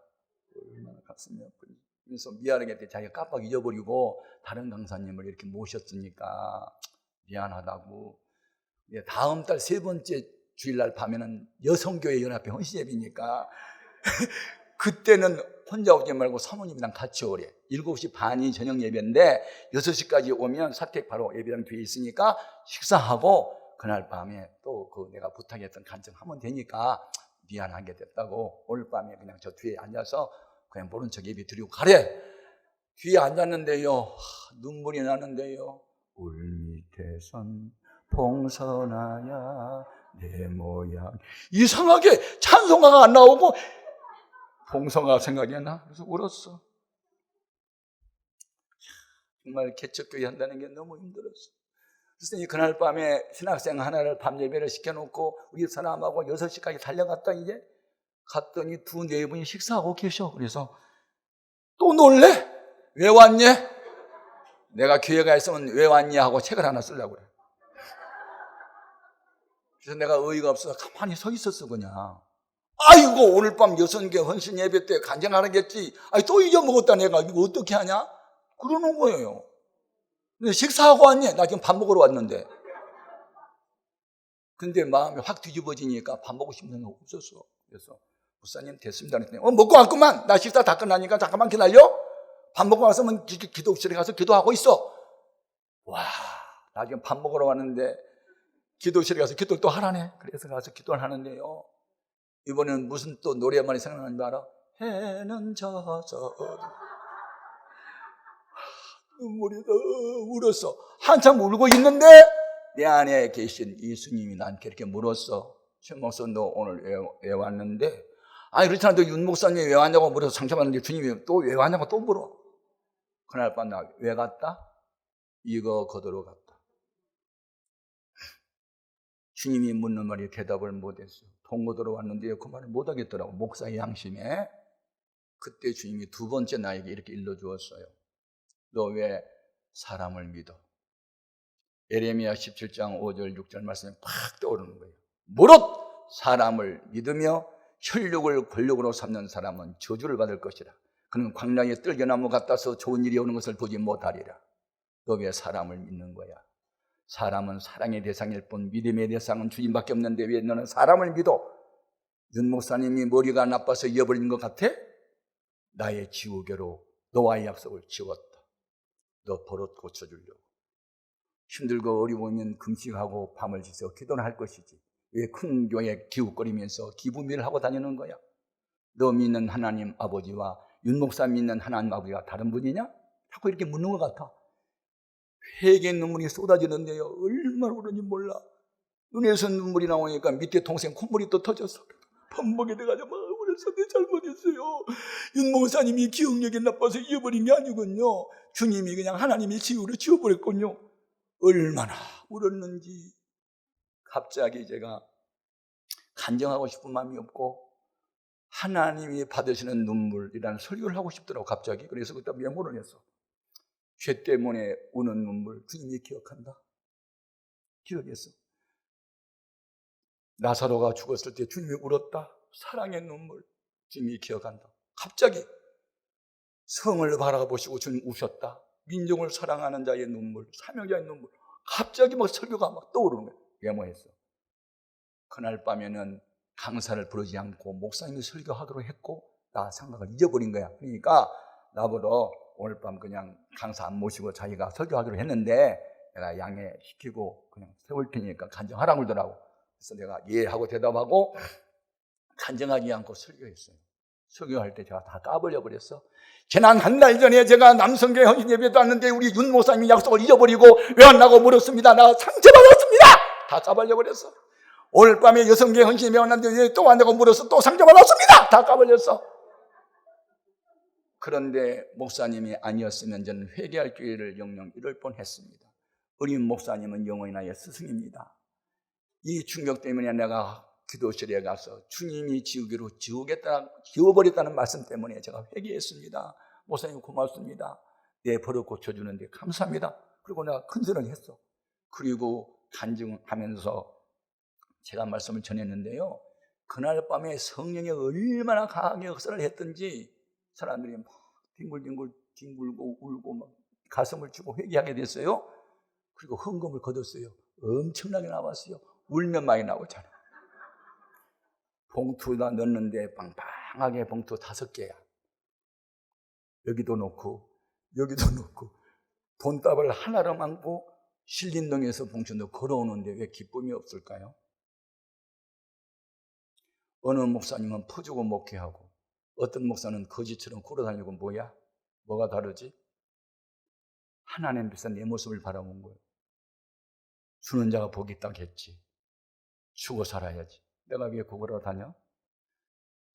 얼마나 가슴이 아프니. 그래서 미안하게 자기가 깜빡 잊어버리고 다른 강사님을 이렇게 모셨으니까 미안하다고. 다음 달 3번째 주일날 밤에는 여성교회 연합회 헌신예배니까 그때는 혼자 오지 말고 사모님이랑 같이 오래. 7시 반이 저녁 예배인데 6시까지 오면 사택 바로 예배당 뒤에 있으니까 식사하고 그날 밤에 또 그 내가 부탁했던 간증하면 되니까 미안하게 됐다고 오늘 밤에 그냥 저 뒤에 앉아서 그냥 모른 척 예배 드리고 가래. 뒤에 앉았는데요 눈물이 나는데요 울 밑에선 봉선하야 내 모양. 이상하게 찬송가가 안 나오고 봉성가 생각이 나. 그래서 울었어. 정말 개척교회 한다는 게 너무 힘들었어. 그래서 그날 밤에 신학생 하나를 밤 예배를 시켜놓고 우리 사람하고 6시까지 달려갔다 이제 갔더니 2-4분이 식사하고 계셔. 그래서 또 놀래? 왜 왔니? 내가 교회가 있으면 왜 왔냐 하고 책을 하나 쓰려고 그래. 그래서 내가 어이가 없어서 가만히 서 있었어 그냥. 아이고 오늘 밤 여성계 헌신 예배 때 간증하겠지. 아니 또 잊어먹었다 내가. 이거 어떻게 하냐? 그러는 거예요. 근데 식사하고 왔니? 나 지금 밥 먹으러 왔는데. 근데 마음이 확 뒤집어지니까 밥 먹고 싶은 생각 없었어. 그래서 목사님 됐습니다. 그랬더니 먹고 왔구만. 나 식사 다 끝나니까 잠깐만 기다려. 밥 먹고 왔으면 기도실에 가서 기도하고 있어. 와, 나 지금 밥 먹으러 왔는데 기도실에 가서 기도를 또 하라네. 그래서 가서 기도를 하는데요. 이번에는 무슨 또 노래만이 생각나는 줄 알아? 해는 져서 눈물이 울었어. 한참 울고 있는데 내 안에 계신 예수님이 나한테 이렇게 물었어. 최 목사 너 오늘 왜 왔는데? 아니 그렇잖아. 너 윤 목사님이 왜 왔냐고 물어서 상처받는데 주님이 또 왜 왔냐고 또 물어. 그날 밤 나 왜 갔다? 이거 거두러 갔다. 주님이 묻는 말에 대답을 못했어. 돈 거두러 왔는데 그 말을 못하겠더라고. 목사의 양심에. 그때 주님이 2번째 나에게 이렇게 일러주었어요. 너 왜 사람을 믿어? 예레미야 17장 5절 6절 말씀이 팍 떠오르는 거예요. 무릇 사람을 믿으며 혈육을 권력으로 삼는 사람은 저주를 받을 것이라. 그는 광야에 뜰겨나무 같아서 좋은 일이 오는 것을 보지 못하리라. 너 왜 사람을 믿는 거야? 사람은 사랑의 대상일 뿐 믿음의 대상은 주님밖에 없는데 왜 너는 사람을 믿어? 윤 목사님이 머리가 나빠서 잃어버린 것 같아? 나의 지우개로 너와의 약속을 지웠다. 너 버릇 고쳐주려고. 힘들고 어려우면 금식하고 밤을 지새워 기도를 할 것이지. 왜 큰 교회 기웃거리면서 기부미를 하고 다니는 거야? 너 믿는 하나님 아버지와 윤 목사 믿는 하나님 아버지가 다른 분이냐? 자꾸 이렇게 묻는 것 같아. 회개의 눈물이 쏟아지는데요. 얼마나 그런지 몰라. 눈에서 눈물이 나오니까 밑에 동생 콧물이 또 터졌어. 밥 먹게 돼가지고 막 울어서 내 잘못했어요. 윤 목사님이 기억력이 나빠서 잊어버린 게 아니군요. 주님이 그냥 하나님이 지워버렸군요. 얼마나 울었는지. 갑자기 제가 간증하고 싶은 마음이 없고 하나님이 받으시는 눈물이라는 설교를 하고 싶더라고 갑자기. 그래서 그때 메모를 했어. 죄 때문에 우는 눈물 주님이 기억한다. 기억했어. 나사로가 죽었을 때 주님이 울었다. 사랑의 눈물 주님이 기억한다. 갑자기 성을 바라보시고 주님 우셨다. 민족을 사랑하는 자의 눈물, 사명자의 눈물. 갑자기 막 설교가 막 떠오르는 거예요. 메모했어. 그날 밤에는 강사를 부르지 않고 목사님이 설교하도록 했고 나 생각을 잊어버린 거야. 그러니까 나보러 오늘 밤 그냥 강사 안 모시고 자기가 설교하기로 했는데 내가 양해시키고 그냥 세울 테니까 간증하라고 그러더라고. 그래서 내가 예 하고 대답하고 간증하지 않고 설교했어요. 설교할 때 제가 다 까버려 버렸어. 지난 한 달 전에 제가 남성교회 헌신 예배도 왔는데 우리 윤 목사님이 약속을 잊어버리고 왜 왔나고 물었습니다. 나 상처받았습니다. 다 까버려 버렸어. 오늘 밤에 여성교회 헌신 예배 왔는데 왜 또 왔냐고 물어서 또 상처받았습니다. 다 까버렸어. 그런데 목사님이 아니었으면 저는 회개할 기회를 영영 잃을 뻔했습니다. 어린 목사님은 영원히 나의 스승입니다. 이 충격 때문에 내가 기도실에 가서 주님이 지우기로 지워버렸다는 말씀 때문에 제가 회개했습니다. 목사님 고맙습니다. 내 버릇 고쳐주는데 감사합니다. 그리고 내가 큰소리를 했어. 그리고 간증하면서 제가 말씀을 전했는데요. 그날 밤에 성령이 얼마나 강하게 역사를 했던지 사람들이 막 뒹굴고 울고 막 가슴을 주고 회개하게 됐어요. 그리고 헌금을 거뒀어요. 엄청나게 나왔어요. 울면 많이 나오잖아. 봉투에다 넣는데 빵빵하게 봉투 5개야. 여기도 넣고 여기도 넣고 돈답을 하나로 안고 신림동에서 봉투도 걸어오는데 왜 기쁨이 없을까요? 어느 목사님은 퍼주고 목회하고 어떤 목사는 거지처럼 굴어다니고 뭐야? 뭐가 다르지? 하나님 앞에서 내 모습을 바라본 거예요. 주는 자가 복이 있다겠지. 죽어 살아야지. 내가 왜 그거로 다녀?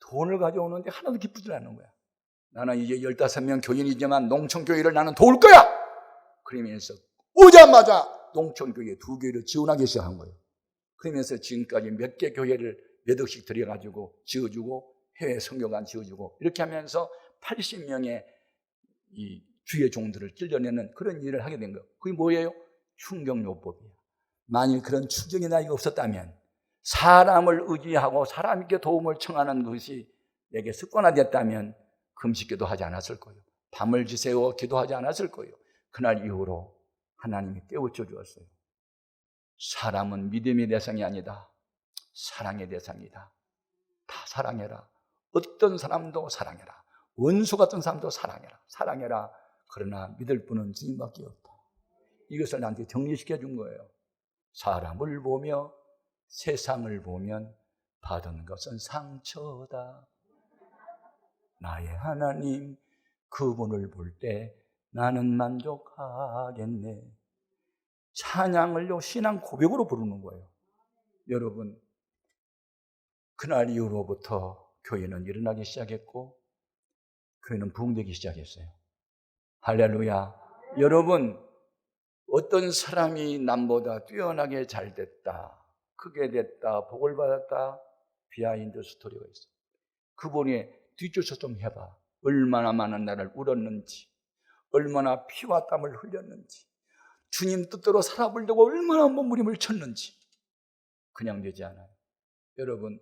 돈을 가져오는데 하나도 기쁘지 않는 거야. 나는 이제 15명 교인이지만 농촌교회를 나는 도울 거야! 그러면서 오자마자 농촌교회 2교회를 지원하기 시작한 거예요. 그러면서 지금까지 몇 개 교회를 몇 억씩 들여가지고 지어주고 해외 성교관 지어주고 이렇게 하면서 80명의 이 주의 종들을 찔러내는 그런 일을 하게 된 거예요. 그게 뭐예요? 충정요법이에요. 만일 그런 충정이 나이가 없었다면 사람을 의지하고 사람에게 도움을 청하는 것이 내게 습관화됐다면 금식기도 하지 않았을 거예요. 밤을 지새워 기도하지 않았을 거예요. 그날 이후로 하나님이 깨우쳐 주었어요. 사람은 믿음의 대상이 아니다. 사랑의 대상이다. 다 사랑해라. 어떤 사람도 사랑해라. 원수 같은 사람도 사랑해라. 사랑해라. 그러나 믿을 분은 주님밖에 없다. 이것을 나한테 정리시켜 준 거예요. 사람을 보며 세상을 보면 받은 것은 상처다. 나의 하나님 그분을 볼 때 나는 만족하겠네. 찬양을요 신앙 고백으로 부르는 거예요. 여러분, 그날 이후로부터 교회는 일어나기 시작했고 교회는 부흥되기 시작했어요. 할렐루야. 여러분, 어떤 사람이 남보다 뛰어나게 잘 됐다, 크게 됐다, 복을 받았다, 비하인드 스토리가 있어요. 그분이 뒷조사 좀 해봐. 얼마나 많은 나를 울었는지, 얼마나 피와 땀을 흘렸는지, 주님 뜻대로 살아보려고 얼마나 몸부림을 쳤는지. 그냥 되지 않아요. 여러분,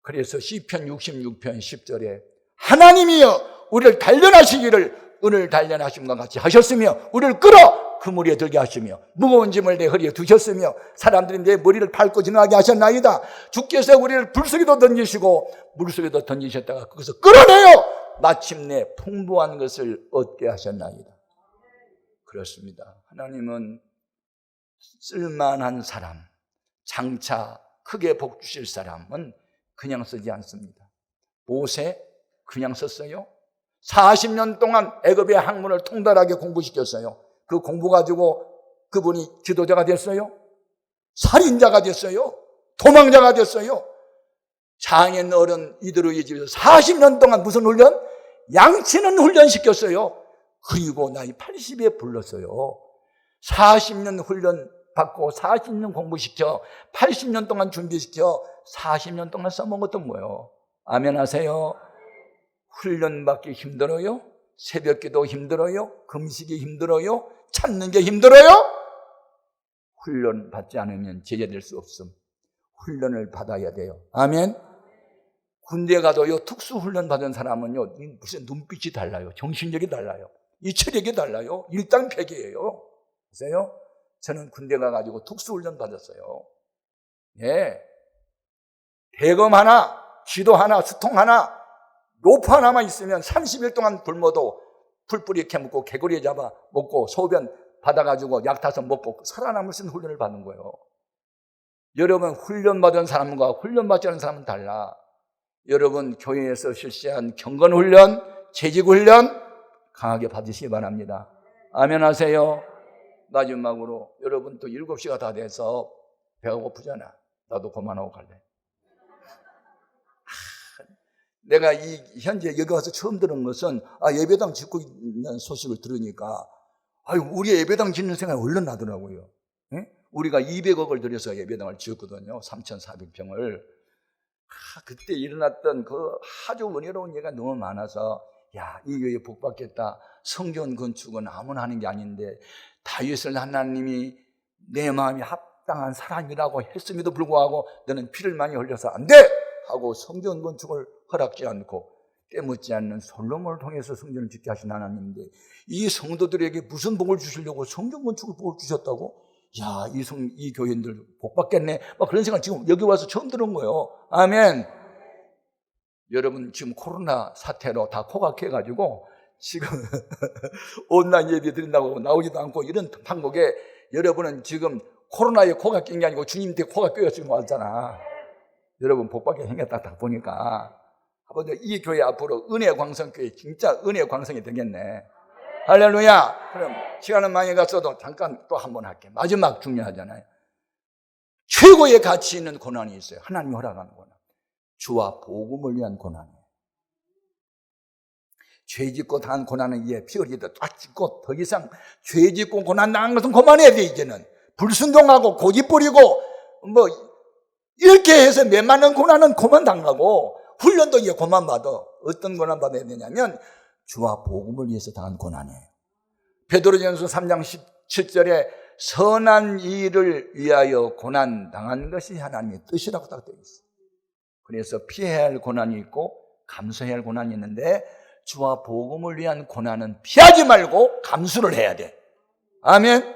그래서 시편 66편 10절에 하나님이여 우리를 단련하시기를 은을 단련하심과 같이 하셨으며 우리를 끌어 그물에 들게 하시며 무거운 짐을 내 허리에 두셨으며 사람들이 내 머리를 밟고 지나가게 하셨나이다. 주께서 우리를 불속에도 던지시고 물속에도 던지셨다가 거기서 끌어내어 마침내 풍부한 것을 얻게 하셨나이다. 그렇습니다. 하나님은 쓸만한 사람, 장차 크게 복 주실 사람은 그냥 쓰지 않습니다. 모세 그냥 썼어요? 40년 동안 애굽의 학문을 통달하게 공부시켰어요. 그 공부 가지고 그분이 지도자가 됐어요? 살인자가 됐어요? 도망자가 됐어요? 장인 어른 이들의 집에서 40년 동안 무슨 훈련? 양치는 훈련시켰어요. 그리고 나이 80에 불렀어요. 40년 훈련 받고 40년 공부시켜 80년 동안 준비시켜 40년 동안 써먹은 것도 뭐예요? 아멘 하세요. 훈련받기 힘들어요? 새벽기도 힘들어요? 금식이 힘들어요? 찾는 게 힘들어요? 훈련 받지 않으면 제자될 수 없음. 훈련을 받아야 돼요. 아멘. 군대 가도요 특수훈련 받은 사람은요 무슨 눈빛이 달라요. 정신력이 달라요. 이 체력이 달라요. 일당백이에요. 보세요. 저는 군대 가가지고 특수훈련 받았어요. 예. 대검 하나, 쥐도 하나, 수통 하나, 로프 하나만 있으면 30일 동안 굶어도 풀뿌리 캐묻고 개구리 잡아 먹고 소변 받아가지고 약 타서 먹고 살아남을 수 있는 훈련을 받는 거예요. 여러분, 훈련받은 사람과 훈련받지 않은 사람은 달라. 여러분, 교회에서 실시한 경건훈련, 재직훈련 강하게 받으시기 바랍니다. 아멘 하세요. 마지막으로 여러분 또 7시가 다 돼서 배가 고프잖아. 나도 그만하고 갈래. 내가 현재 여기 와서 처음 들은 것은 예배당 짓고 있는 소식을 들으니까 우리 예배당 짓는 생각이 얼른 나더라고요. 예? 우리가 200억을 들여서 예배당을 지었거든요. 3,400평을. 그때 일어났던 그 아주 은혜로운 예가 너무 많아서 이 교회 복 받겠다. 성전 건축은 아무나 하는 게 아닌데 다윗을 하나님이 내 마음이 합당한 사람이라고 했음에도 불구하고 너는 피를 많이 흘려서 안 돼! 하고 성전 건축을 허락지 않고 때묻지 않는 솔로몬을 통해서 성전을 짓게 하신 하나님인데 이 성도들에게 무슨 복을 주시려고 성전 건축을 복을 주셨다고? 이 교인들 복 받겠네. 그런 생각 지금 여기 와서 처음 들은 거예요. 아멘. 여러분, 지금 코로나 사태로 다 코각해가지고 지금 온라인 예배 드린다고 나오지도 않고 이런 판국에 여러분은 지금 코로나에 코가 낀 게 아니고 주님 때 코가 껴서 지금 왔잖아. 여러분 복 받게 생겼다 딱 보니까 아버지 이 교회 앞으로 은혜 광성교회 진짜 은혜 광성이 되겠네. 할렐루야. 그럼 시간은 많이 갔어도 잠깐 또 한 번 할게. 마지막 중요하잖아요. 최고의 가치 있는 고난이 있어요. 하나님이 허락하는 고난. 주와 복음을 위한 고난이에요. 죄 짓고 당한 고난은 이제 피 흘리듯 딱 짓고 더 이상 죄 짓고 고난 당한 것은 그만해야 돼. 이제는 불순종하고 고집 부리고 뭐 이렇게 해서 몇 많은 고난은 그만 당하고 훈련도 이제 그만 받아. 어떤 고난 받아야 되냐면 주와 복음을 위해서 당한 고난이에요. 베드로전서 3장 17절에 선한 일을 위하여 고난 당한 것이 하나님의 뜻이라고 딱 되어 있어요. 그래서 피해야 할 고난이 있고 감수해야 할 고난이 있는데 주와 복음을 위한 고난은 피하지 말고 감수를 해야 돼. 아멘.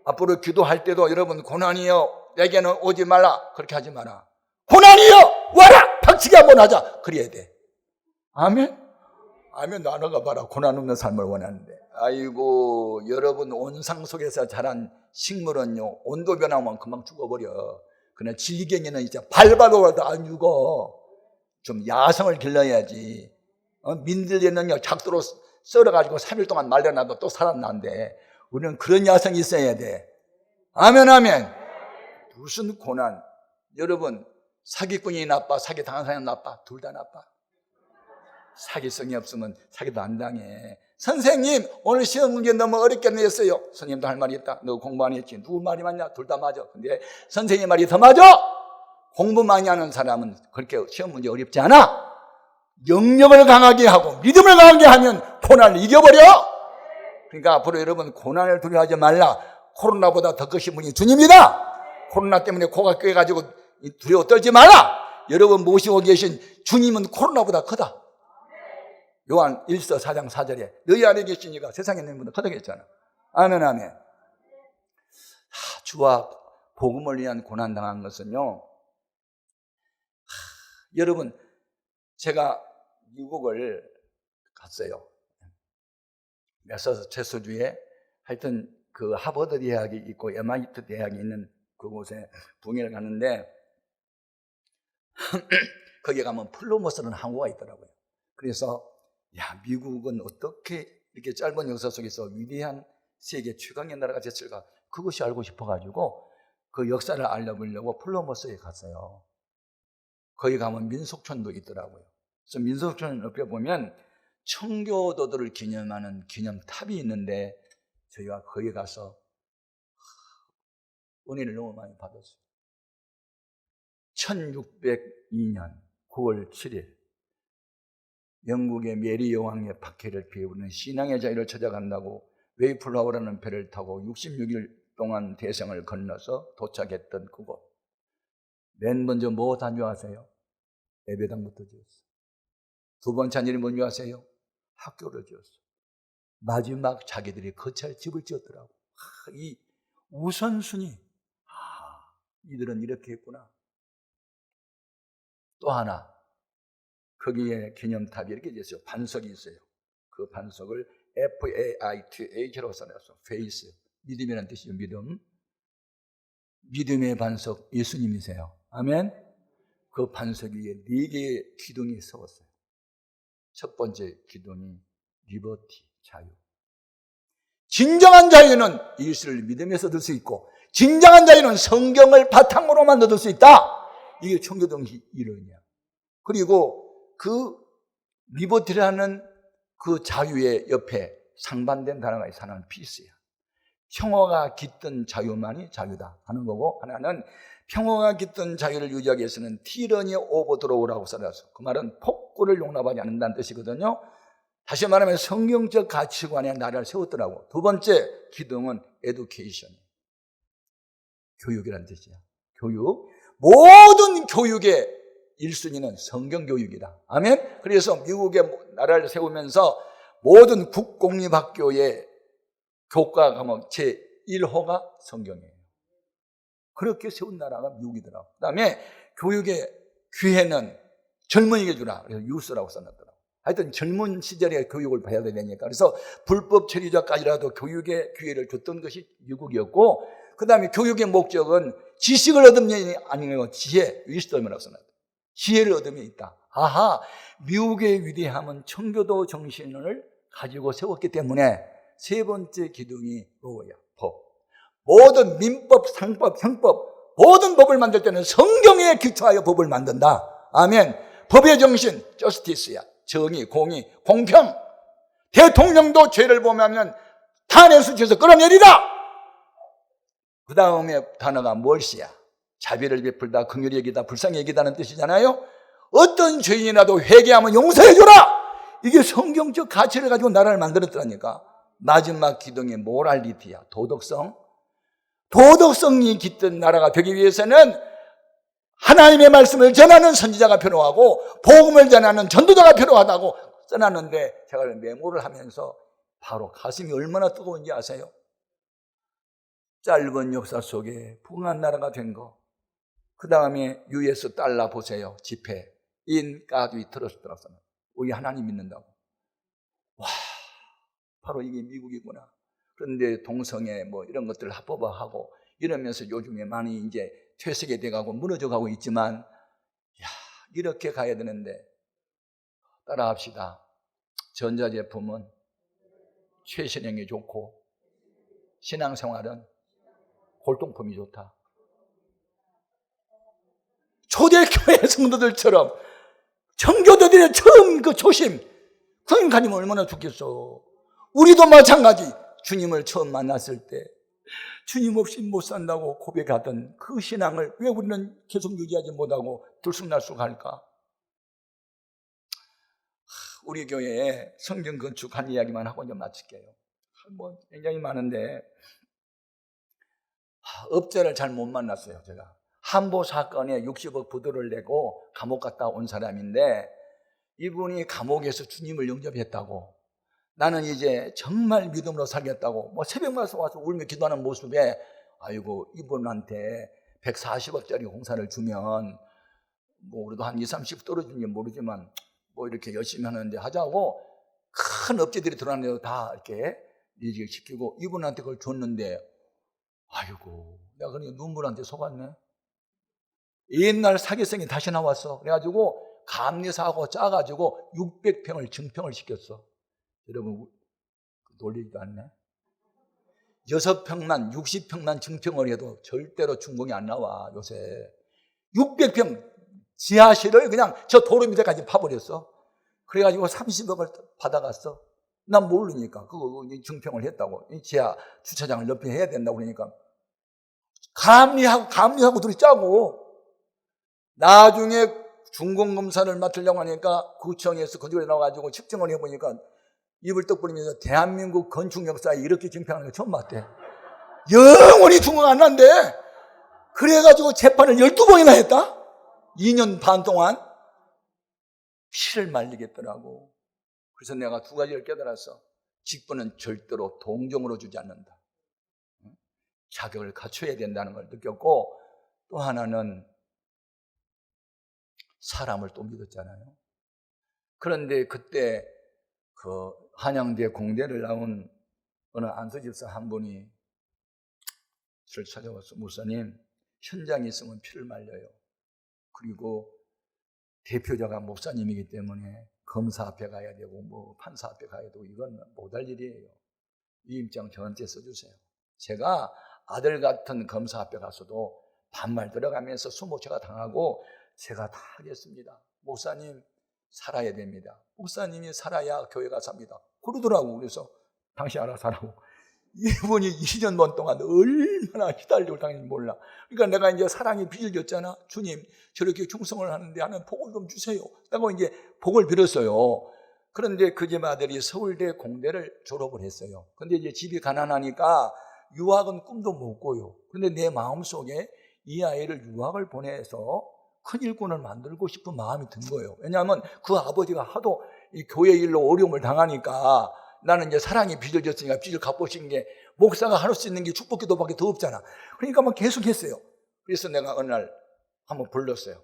앞으로 기도할 때도 여러분 고난이여 내게는 오지 말라 그렇게 하지 마라. 고난이여 와라 박치기 한번 하자 그래야 돼. 아멘. 아멘. 나눠가 봐라. 고난 없는 삶을 원하는데. 아이고 여러분 온상 속에서 자란 식물은요 온도 변화하면 금방 죽어버려. 그러나 질갱이는 이제 밟아도 안 죽어. 좀 야성을 길러야지. 민들레는요 작도로 썰어가지고 3일 동안 말려놔도 또 살아난대. 우리는 그런 야성이 있어야 돼. 아멘 아멘. 무슨 고난. 여러분 사기꾼이 나빠 사기 당한 사람이 나빠 둘 다 나빠. 사기성이 없으면 사기도 안 당해. 선생님 오늘 시험 문제 너무 어렵게 냈어요. 선생님도 할 말이 있다. 너 공부 많이 했지. 누구 말이 맞냐? 둘 다 맞아. 근데 선생님 말이 더 맞아. 공부 많이 하는 사람은 그렇게 시험 문제 어렵지 않아. 영역을 강하게 하고 믿음을 강하게 하면 고난을 이겨버려. 그러니까 앞으로 여러분 고난을 두려워하지 말라. 코로나보다 더 크신 분이 주님이다. 코로나 때문에 코가 꿰가지고 두려워 떨지 말라. 여러분 모시고 계신 주님은 코로나보다 크다. 요한 1서 4장 4절에 너희 안에 계시니까 세상에 있는 분들 크다고 했잖아. 아멘 아멘. 주와 복음을 위한 고난 당한 것은요. 여러분 제가 미국을 갔어요. 매서체스주에 하여튼 그 하버드 대학이 있고 MIT 대학이 있는 그곳에 부흥회를 갔는데 거기에 가면 플로머스라는 항구가 있더라고요. 그래서 야 미국은 어떻게 이렇게 짧은 역사 속에서 위대한 세계 최강의 나라가 됐을까 그것이 알고 싶어가지고 그 역사를 알려보려고 플로머스에 갔어요. 거기 가면 민속촌도 있더라고요. 그래서 민속촌 옆에 보면 청교도들을 기념하는 기념탑이 있는데 저희가 거기 가서 은혜를 너무 많이 받았어요. 1602년 9월 7일 영국의 메리 여왕의 박해를 피해오는 신앙의 자유를 찾아간다고 웨이플라워라는 배를 타고 66일 동안 대성을 건너서 도착했던 그곳. 맨 먼저 뭐 단조하세요? 예배당부터 지었어요. 두 번째 한 일이 뭔지 아세요? 학교를 지었어요. 마지막 자기들이 거처에 집을 지었더라고. 이 우선순위. 이들은 이렇게 했구나. 또 하나. 거기에 기념탑이 이렇게 있어요. 반석이 있어요. 그 반석을 FAITH라고 써놨어. 페이스. 믿음이라는 뜻이죠. 믿음. 믿음의 반석 예수님이세요. 아멘. 그 반석 위에 4개의 기둥이 세웠어요. 첫 번째 기둥이 리버티, 자유. 진정한 자유는 예수를 믿으면서 얻을 수 있고 진정한 자유는 성경을 바탕으로만 얻을 수 있다. 이게 청교도의 이론이야. 그리고 그 리버티라는 그 자유의 옆에 상반된 단어가 있어. 하나는 피스야. 평화가 깃든 자유만이 자유다 하는 거고 하나는 평화가 깃든 자유를 유지하기 위해서는 티러니 오버 드로우라고 써놨어. 그 말은 폭군을 용납하지 않는다는 뜻이거든요. 다시 말하면 성경적 가치관에 나라를 세웠더라고. 두 번째 기둥은 에듀케이션. 교육이라는 뜻이야. 교육. 모든 교육의 1순위는 성경교육이다. 아멘? 그래서 미국의 나라를 세우면서 모든 국공립학교의 교과 과목 제1호가 성경이에요. 그렇게 세운 나라가 미국이더라고. 그 다음에 교육의 기회는 젊은이에게 주라. 그래서 유스라고 써놨더라고. 하여튼 젊은 시절에 교육을 받아야 되니까. 그래서 불법 체류자까지라도 교육의 기회를 줬던 것이 미국이었고, 그 다음에 교육의 목적은 지식을 얻으면 아니고 지혜, 위스덤이라고 써놨다. 지혜를 얻으면 있다. 아하, 미국의 위대함은 청교도 정신을 가지고 세웠기 때문에 세 번째 기둥이 로야, 법. 모든 민법, 상법, 형법 모든 법을 만들 때는 성경에 기초하여 법을 만든다. 아멘. 법의 정신, 저스티스야. 정의, 공의, 공평. 대통령도 죄를 보면 탄핵 수치에서 끌어내리라. 그 다음에 단어가 뭘시야? 자비를 베풀다, 긍휼히 여기다, 불쌍히 여기다는 뜻이잖아요. 어떤 죄인이라도 회개하면 용서해줘라. 이게 성경적 가치를 가지고 나라를 만들었더라니까. 마지막 기둥이 모랄리티야. 도덕성. 도덕성이 깃든 나라가 되기 위해서는 하나님의 말씀을 전하는 선지자가 필요하고 복음을 전하는 전도자가 필요하다고 써놨는데 제가 메모를 하면서 바로 가슴이 얼마나 뜨거운지 아세요? 짧은 역사 속에 풍요한 나라가 된 거. 그 다음에 US 달러 보세요. 지폐. In God we trust. 우리 하나님 믿는다고. 와, 바로 이게 미국이구나. 그런데 동성애 뭐 이런 것들을 합법화하고 이러면서 요즘에 많이 이제 퇴색이 돼가고 무너져가고 있지만, 야, 이렇게 가야 되는데 따라합시다. 전자제품은 최신형이 좋고 신앙생활은 골동품이 좋다. 초대교회 성도들처럼 청교도들의 처음 그 초심, 그건 가지면 얼마나 좋겠어. 우리도 마찬가지. 주님을 처음 만났을 때 주님 없이 못 산다고 고백하던 그 신앙을 왜 우리는 계속 유지하지 못하고 들쑥날쑥할까? 우리 교회에 성경 건축한 이야기만 하고 이제 마칠게요. 뭐 굉장히 많은데 업자를 잘 못 만났어요. 제가 한보 사건에 60억 부도를 내고 감옥 갔다 온 사람인데, 이분이 감옥에서 주님을 영접했다고, 나는 이제 정말 믿음으로 살겠다고 뭐 새벽마다 와서 울며 기도하는 모습에, 아이고 이분한테 140억짜리 공사를 주면 뭐 우리도 한 20, 30 떨어지는지 모르지만 뭐 이렇게 열심히 하는데 하자고 큰 업체들이 들어왔는데 다 이렇게 이직을 시키고 이분한테 그걸 줬는데, 아이고 내가 그냥 눈물한테 속았네. 옛날 사기성이 다시 나왔어. 그래가지고 감리사하고 짜가지고 600평을 증평을 시켰어. 여러분 놀리지도 않네. 6평만 60평만 증평을 해도 절대로 준공이 안 나와. 요새 600평 지하실을 그냥 저 도로 밑에까지 파버렸어. 그래가지고 30억을 받아갔어. 난 모르니까 그거 증평을 했다고, 지하 주차장을 높이 해야 된다고. 그러니까 감리하고 둘이 짜고, 나중에 준공검사를 맡으려고 하니까 구청에서 거기에 나와가지고 측정을 해보니까 입을 떡 벌리면서 대한민국 건축 역사에 이렇게 증평하는 거 처음 봤대. 영원히 준공 안 난대. 그래가지고 재판을 12번이나 했다? 2년 반 동안 피를 말리겠더라고. 그래서 내가 두 가지를 깨달았어. 직분은 절대로 동정으로 주지 않는다. 자격을 갖춰야 된다는 걸 느꼈고, 또 하나는 사람을 또 믿었잖아요. 그런데 그때 그 한양대 공대를 나온 어느 안수집사 한 분이 저를 찾아와서, 목사님 현장에 있으면 피를 말려요. 그리고 대표자가 목사님이기 때문에 검사 앞에 가야 되고 뭐 판사 앞에 가야 되고 이건 못할 일이에요. 이 입장 저한테 써주세요. 제가 아들 같은 검사 앞에 가서도 반말 들어가면서 수모처가 당하고 제가 다 하겠습니다. 목사님 살아야 됩니다. 목사님이 살아야 교회가 삽니다. 그러더라고. 그래서 당신 알아서 하라고. 이분이 20년 반 동안 얼마나 시달리고 당했는지 몰라. 그러니까 내가 이제 사랑이 빚을 졌잖아. 주님 저렇게 충성을 하는데 하나님 복을 좀 주세요. 라고 이제 복을 빌었어요. 그런데 그 집 아들이 서울대 공대를 졸업을 했어요. 근데 이제 집이 가난하니까 유학은 꿈도 못 꿔요. 그런데 내 마음속에 이 아이를 유학을 보내서 큰 일꾼을 만들고 싶은 마음이 든 거예요. 왜냐하면 그 아버지가 하도 이 교회 일로 어려움을 당하니까 나는 이제 사랑이 빚을 졌으니까 빚을 갚고 싶은 게, 목사가 할 수 있는 게 축복 기도밖에 더 없잖아. 그러니까 막 계속 했어요. 그래서 내가 어느 날 한번 불렀어요.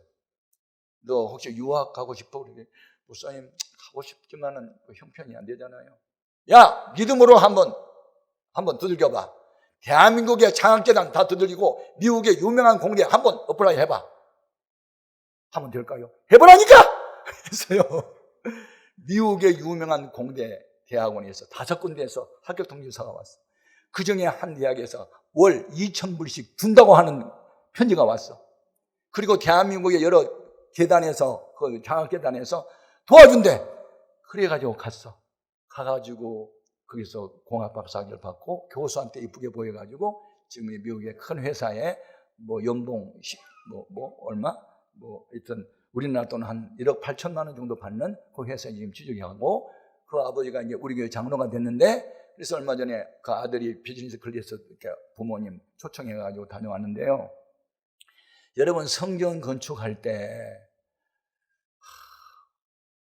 너 혹시 유학 가고 싶어? 그러더니 목사님 가고 싶지만은 형편이 안 되잖아요. 야, 믿음으로 한번 두들겨봐. 대한민국의 장학재단 다 두들기고 미국의 유명한 공대 한번 어플라이 해봐. 하면 될까요? 해보라니까! 했어요. 미국의 유명한 공대 대학원에서 5군데에서 합격 통지서가 왔어. 그 중에 한 대학에서 월 2,000불씩 준다고 하는 편지가 왔어. 그리고 대한민국의 여러 계단에서, 그 장학계단에서 도와준대. 그래가지고 갔어. 가가지고 거기서 공학박사학위를 받고 교수한테 이쁘게 보여가지고 지금 미국의 큰 회사에 뭐 연봉 얼마? 하여튼 우리나라 돈 한 1억 8천만 원 정도 받는 그 회사에 지금 취직하고, 그 아버지가 이제 우리 교회 장로가 됐는데, 그래서 얼마 전에 그 아들이 비즈니스 클래스 이렇게 부모님 초청해가지고 다녀왔는데요. 여러분, 성전 건축할 때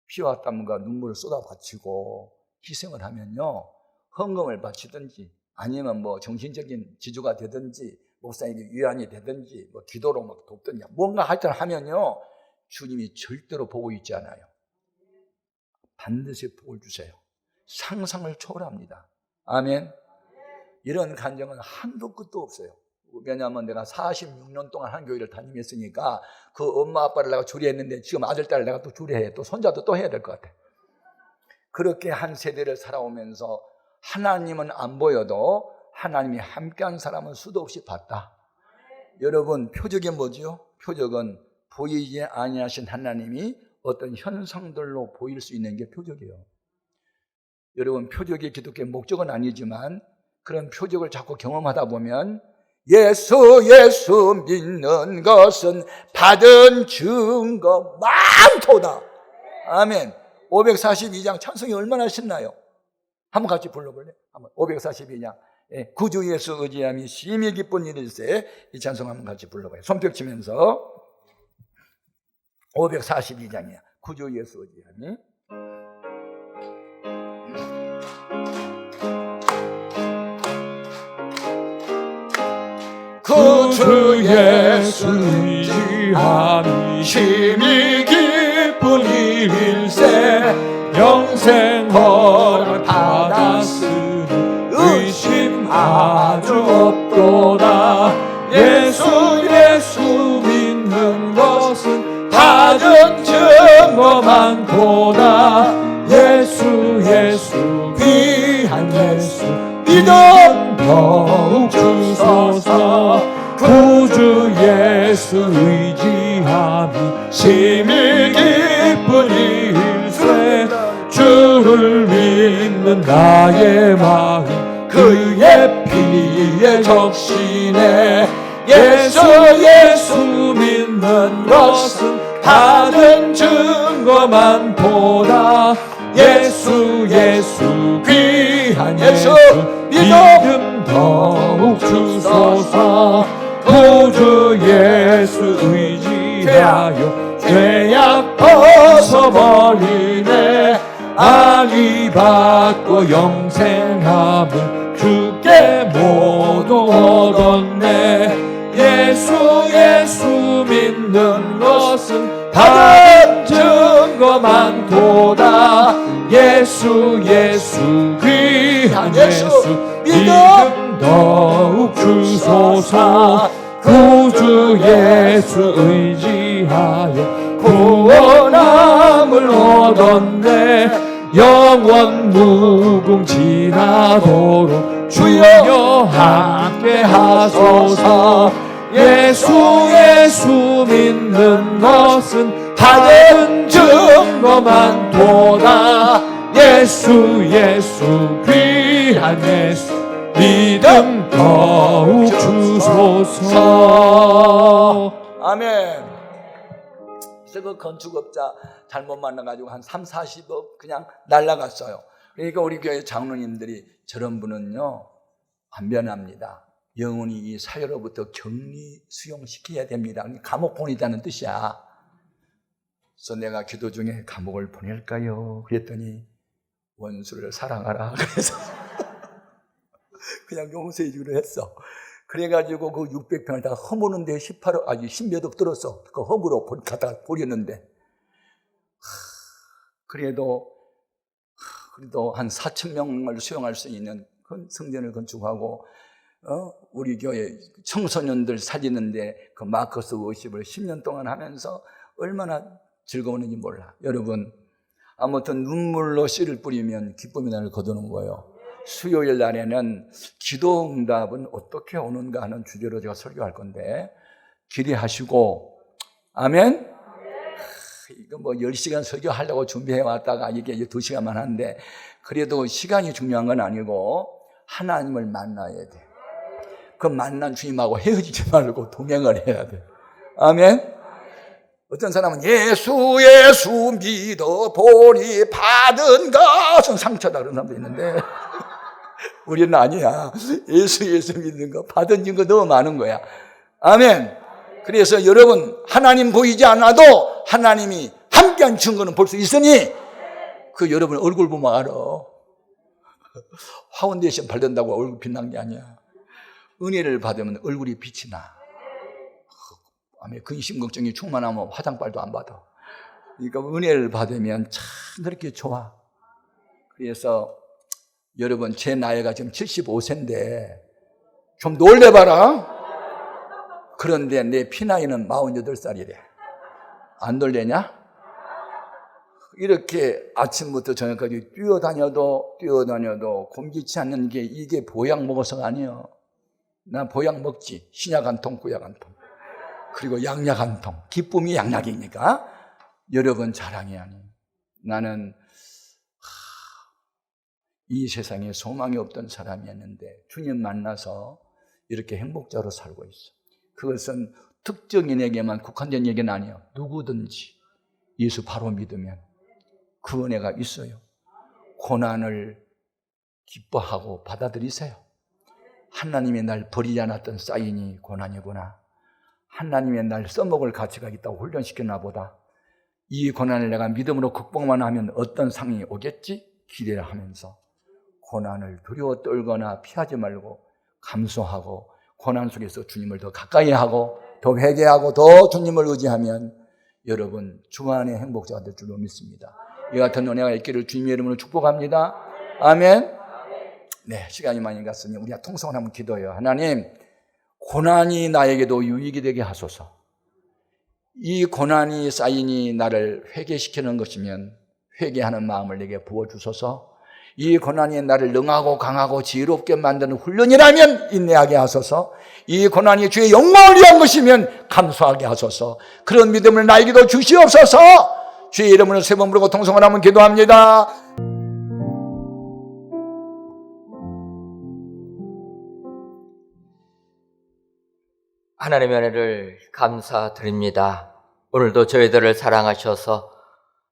피와 땀과 눈물을 쏟아 바치고 희생을 하면요, 헌금을 바치든지 아니면 뭐 정신적인 지주가 되든지 목사님이 위안이 되든지 뭐 기도로 막 돕든지 뭔가 하여튼 하면요, 주님이 절대로 보고 있지 않아요. 반드시 복을 주세요. 상상을 초월합니다. 아멘. 이런 간증은 한도 끝도 없어요. 왜냐하면 내가 46년 동안 한 교회를 다니면으니까 그 엄마 아빠를 내가 주례했는데 지금 아들 딸을 내가 또 주례해, 또 손자도 또 해야 될 것 같아. 그렇게 한 세대를 살아오면서 하나님은 안 보여도 하나님이 함께한 사람은 수도 없이 봤다. 여러분, 표적이 뭐지요? 표적은 보이지 아니하신 하나님이 어떤 현상들로 보일 수 있는 게 표적이에요. 여러분, 표적이 기독교의 목적은 아니지만 그런 표적을 자꾸 경험하다 보면 예수 믿는 것은 받은 증거 많도다. 아멘. 542장 찬송이 얼마나 신나요? 한번 같이 불러볼래? 542장. 구주 예수 의지함이 심히 기쁜 일일세. 이 찬송 한번 같이 불러봐요. 손뼉 치면서. 542장이야. 구주 예수 의지함이. 구주 예수 의지함이 심히 기쁜 일일세. 영생 허락 받았으니 의심 아주 없도다. 예수 믿는 것은 받은 증거 많도다. 예수 귀한 예수 믿음 더욱 주소서. 구주 예수 의지함이 심히 기쁜 일세. 주를 믿는 나의 마음 그의 피에 적시네. 예수 믿는 것은 받은 증거 많도다. 예수 귀한 예수 믿음 더욱 주소서. 구주 예수 의지하여 죄악 벗어버리네. 안위 받고 영생함을 주께 모두 얻었네. 예수 믿는 것은 받은 증거 많도다. 예수 귀한 예수 믿음 더욱 주소서. 구주 예수 의지하여 구원함을 얻었네. 영원 무궁지나도록 주여 함께 하소서. 예수 믿는 것은 받은 증거 많도다. 예수 귀한 예수 믿음 더욱 주소서. 아멘. 그래서 그 건축업자 잘못 만나가지고 한 3, 40억 그냥 날라갔어요. 그러니까 우리 교회 장로님들이 저런 분은요, 안 변합니다. 영원히 이 사회로부터 격리 수용시켜야 됩니다. 감옥 보내자는 뜻이야. 그래서 내가 기도 중에 감옥을 보낼까요? 그랬더니 원수를 사랑하라. 그래서 그냥 용서해 주기로 했어. 그래가지고 그 600평을 다 허무는데 10몇억 들었어. 그 허무로 갖다가 버렸는데. 그래도 한 4,000명을 수용할 수 있는 큰 성전을 건축하고, 우리 교회 청소년들 살리는데 그 마커스 워십을 10년 동안 하면서 얼마나 즐거웠는지 몰라. 여러분, 아무튼 눈물로 씨를 뿌리면 기쁨의 날을 거두는 거예요. 수요일 날에는 기도 응답은 어떻게 오는가 하는 주제로 제가 설교할 건데, 기대하시고, 아멘? 이거 뭐 10시간 설교하려고 준비해 왔다가 이게 이제 2시간만 하는데, 그래도 시간이 중요한 건 아니고 하나님을 만나야 돼. 그 만난 주님하고 헤어지지 말고 동행을 해야 돼. 아멘? 어떤 사람은 예수 믿어보니 받은 것은 상처다 그런 사람도 있는데 우리는 아니야. 예수 믿는 거 받은 거 너무 많은 거야. 아멘. 그래서 여러분 하나님 보이지 않아도 하나님이 함께한 증거는 볼 수 있으니 그 여러분 얼굴 보면 알아. 파운데이션 바른다고 얼굴 빛난 게 아니야. 은혜를 받으면 얼굴이 빛이 나. 아멘. 근심 걱정이 충만하면 화장빨도 안 받아. 그러니까 은혜를 받으면 참 그렇게 좋아. 그래서 여러분 제 나이가 지금 75세인데 좀 놀래봐라. 그런데 내 피나이는 48살이래. 안 놀래냐? 이렇게 아침부터 저녁까지 뛰어다녀도 곰기치 않는 게 이게 보약 먹어서가 아니에요. 난 보약 먹지. 신약 한 통, 구약 한 통. 그리고 양약 한 통. 기쁨이 양약이니까 여러분 자랑이 아니에요. 나는 이 세상에 소망이 없던 사람이었는데 주님 만나서 이렇게 행복자로 살고 있어. 그것은 특정인에게만 국한된 얘기는 아니에요. 누구든지 예수 바로 믿으면 그 은혜가 있어요. 고난을 기뻐하고 받아들이세요. 하나님의 날 버리지 않았던 사인이 고난이구나. 하나님의 날 써먹을 가치가 있다고 훈련시켰나 보다. 이 고난을 내가 믿음으로 극복만 하면 어떤 상이 오겠지? 기대를 하면서 고난을 두려워 떨거나 피하지 말고 감수하고 고난 속에서 주님을 더 가까이 하고 더 회개하고 더 주님을 의지하면 여러분 주 안에 행복자가 될 줄로 믿습니다. 이 같은 은혜가 있기를 주님의 이름으로 축복합니다. 아멘. 네, 시간이 많이 갔으니 우리가 통성을 한번 기도해요. 하나님, 고난이 나에게도 유익이 되게 하소서. 이 고난이 쌓이니 나를 회개시키는 것이면 회개하는 마음을 내게 부어주소서. 이 고난이 나를 능하고 강하고 지혜롭게 만드는 훈련이라면 인내하게 하소서. 이 고난이 주의 영광을 위한 것이면 감수하게 하소서. 그런 믿음을 나에게도 주시옵소서. 주의 이름으로 세 번 부르고 통성을 한번 기도합니다. 하나님의 은혜를 감사드립니다. 오늘도 저희들을 사랑하셔서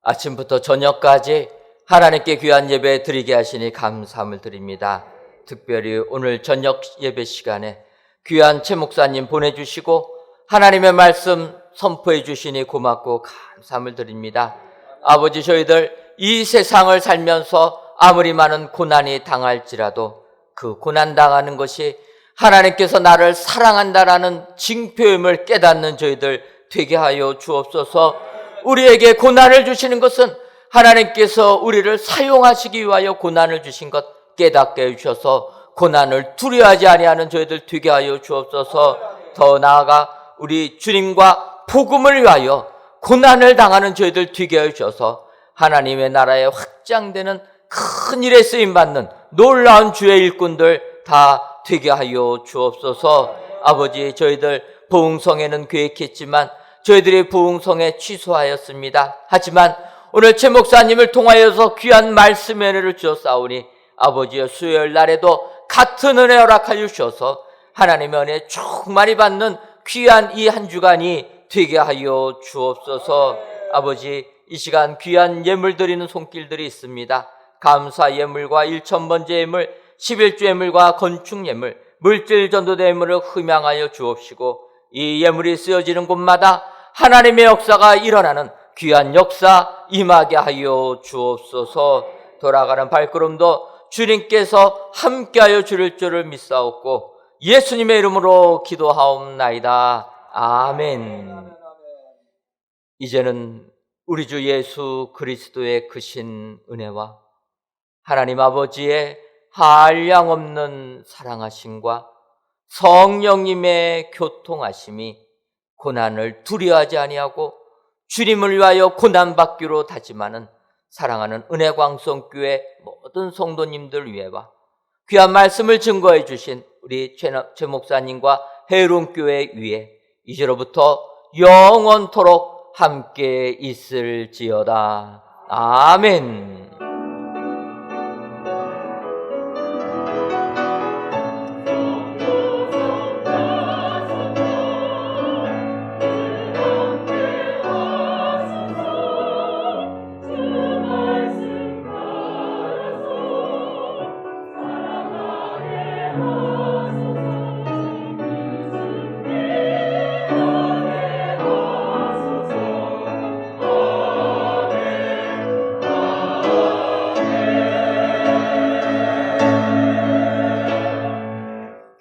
아침부터 저녁까지 하나님께 귀한 예배 드리게 하시니 감사함을 드립니다. 특별히 오늘 저녁 예배 시간에 귀한 최 목사님 보내주시고 하나님의 말씀 선포해 주시니 고맙고 감사함을 드립니다. 아버지, 저희들 이 세상을 살면서 아무리 많은 고난이 당할지라도 그 고난 당하는 것이 하나님께서 나를 사랑한다라는 징표임을 깨닫는 저희들 되게 하여 주옵소서. 우리에게 고난을 주시는 것은 하나님께서 우리를 사용하시기 위하여 고난을 주신 것 깨닫게 해주셔서 고난을 두려워하지 아니하는 저희들 되게 하여 주옵소서. 더 나아가 우리 주님과 복음을 위하여 고난을 당하는 저희들 되게 하여 주셔서 하나님의 나라에 확장되는 큰 일에 쓰임받는 놀라운 주의 일꾼들 다 되게 하여 주옵소서. 아버지, 저희들 부흥성회는 계획했지만 저희들이 부흥성회 취소하였습니다. 하지만 오늘 최 목사님을 통하여서 귀한 말씀의 은혜를 주었사오니 아버지의 수요일 날에도 같은 은혜 허락하여 주셔서 하나님의 은혜 충만히 받는 귀한 이 한 주간이 되게 하여 주옵소서. 아버지, 이 시간 귀한 예물 드리는 손길들이 있습니다. 감사 예물과 1000번째 예물, 11주 예물과 건축 예물, 물질 전도대 예물을 흠양하여 주옵시고 이 예물이 쓰여지는 곳마다 하나님의 역사가 일어나는 귀한 역사 임하게 하여 주옵소서. 돌아가는 발걸음도 주님께서 함께하여 주실 줄을 믿사옵고 예수님의 이름으로 기도하옵나이다. 아멘. 이제는 우리 주 예수 그리스도의 크신 은혜와 하나님 아버지의 한량없는 사랑하심과 성령님의 교통하심이 고난을 두려워하지 아니하고 주님을 위하여 고난받기로 다짐하는 사랑하는 은혜광성교회 모든 성도님들 위해와 귀한 말씀을 증거해 주신 우리 최 목사님과 해롱교회 위에 이제로부터 영원토록 함께 있을지어다. 아멘.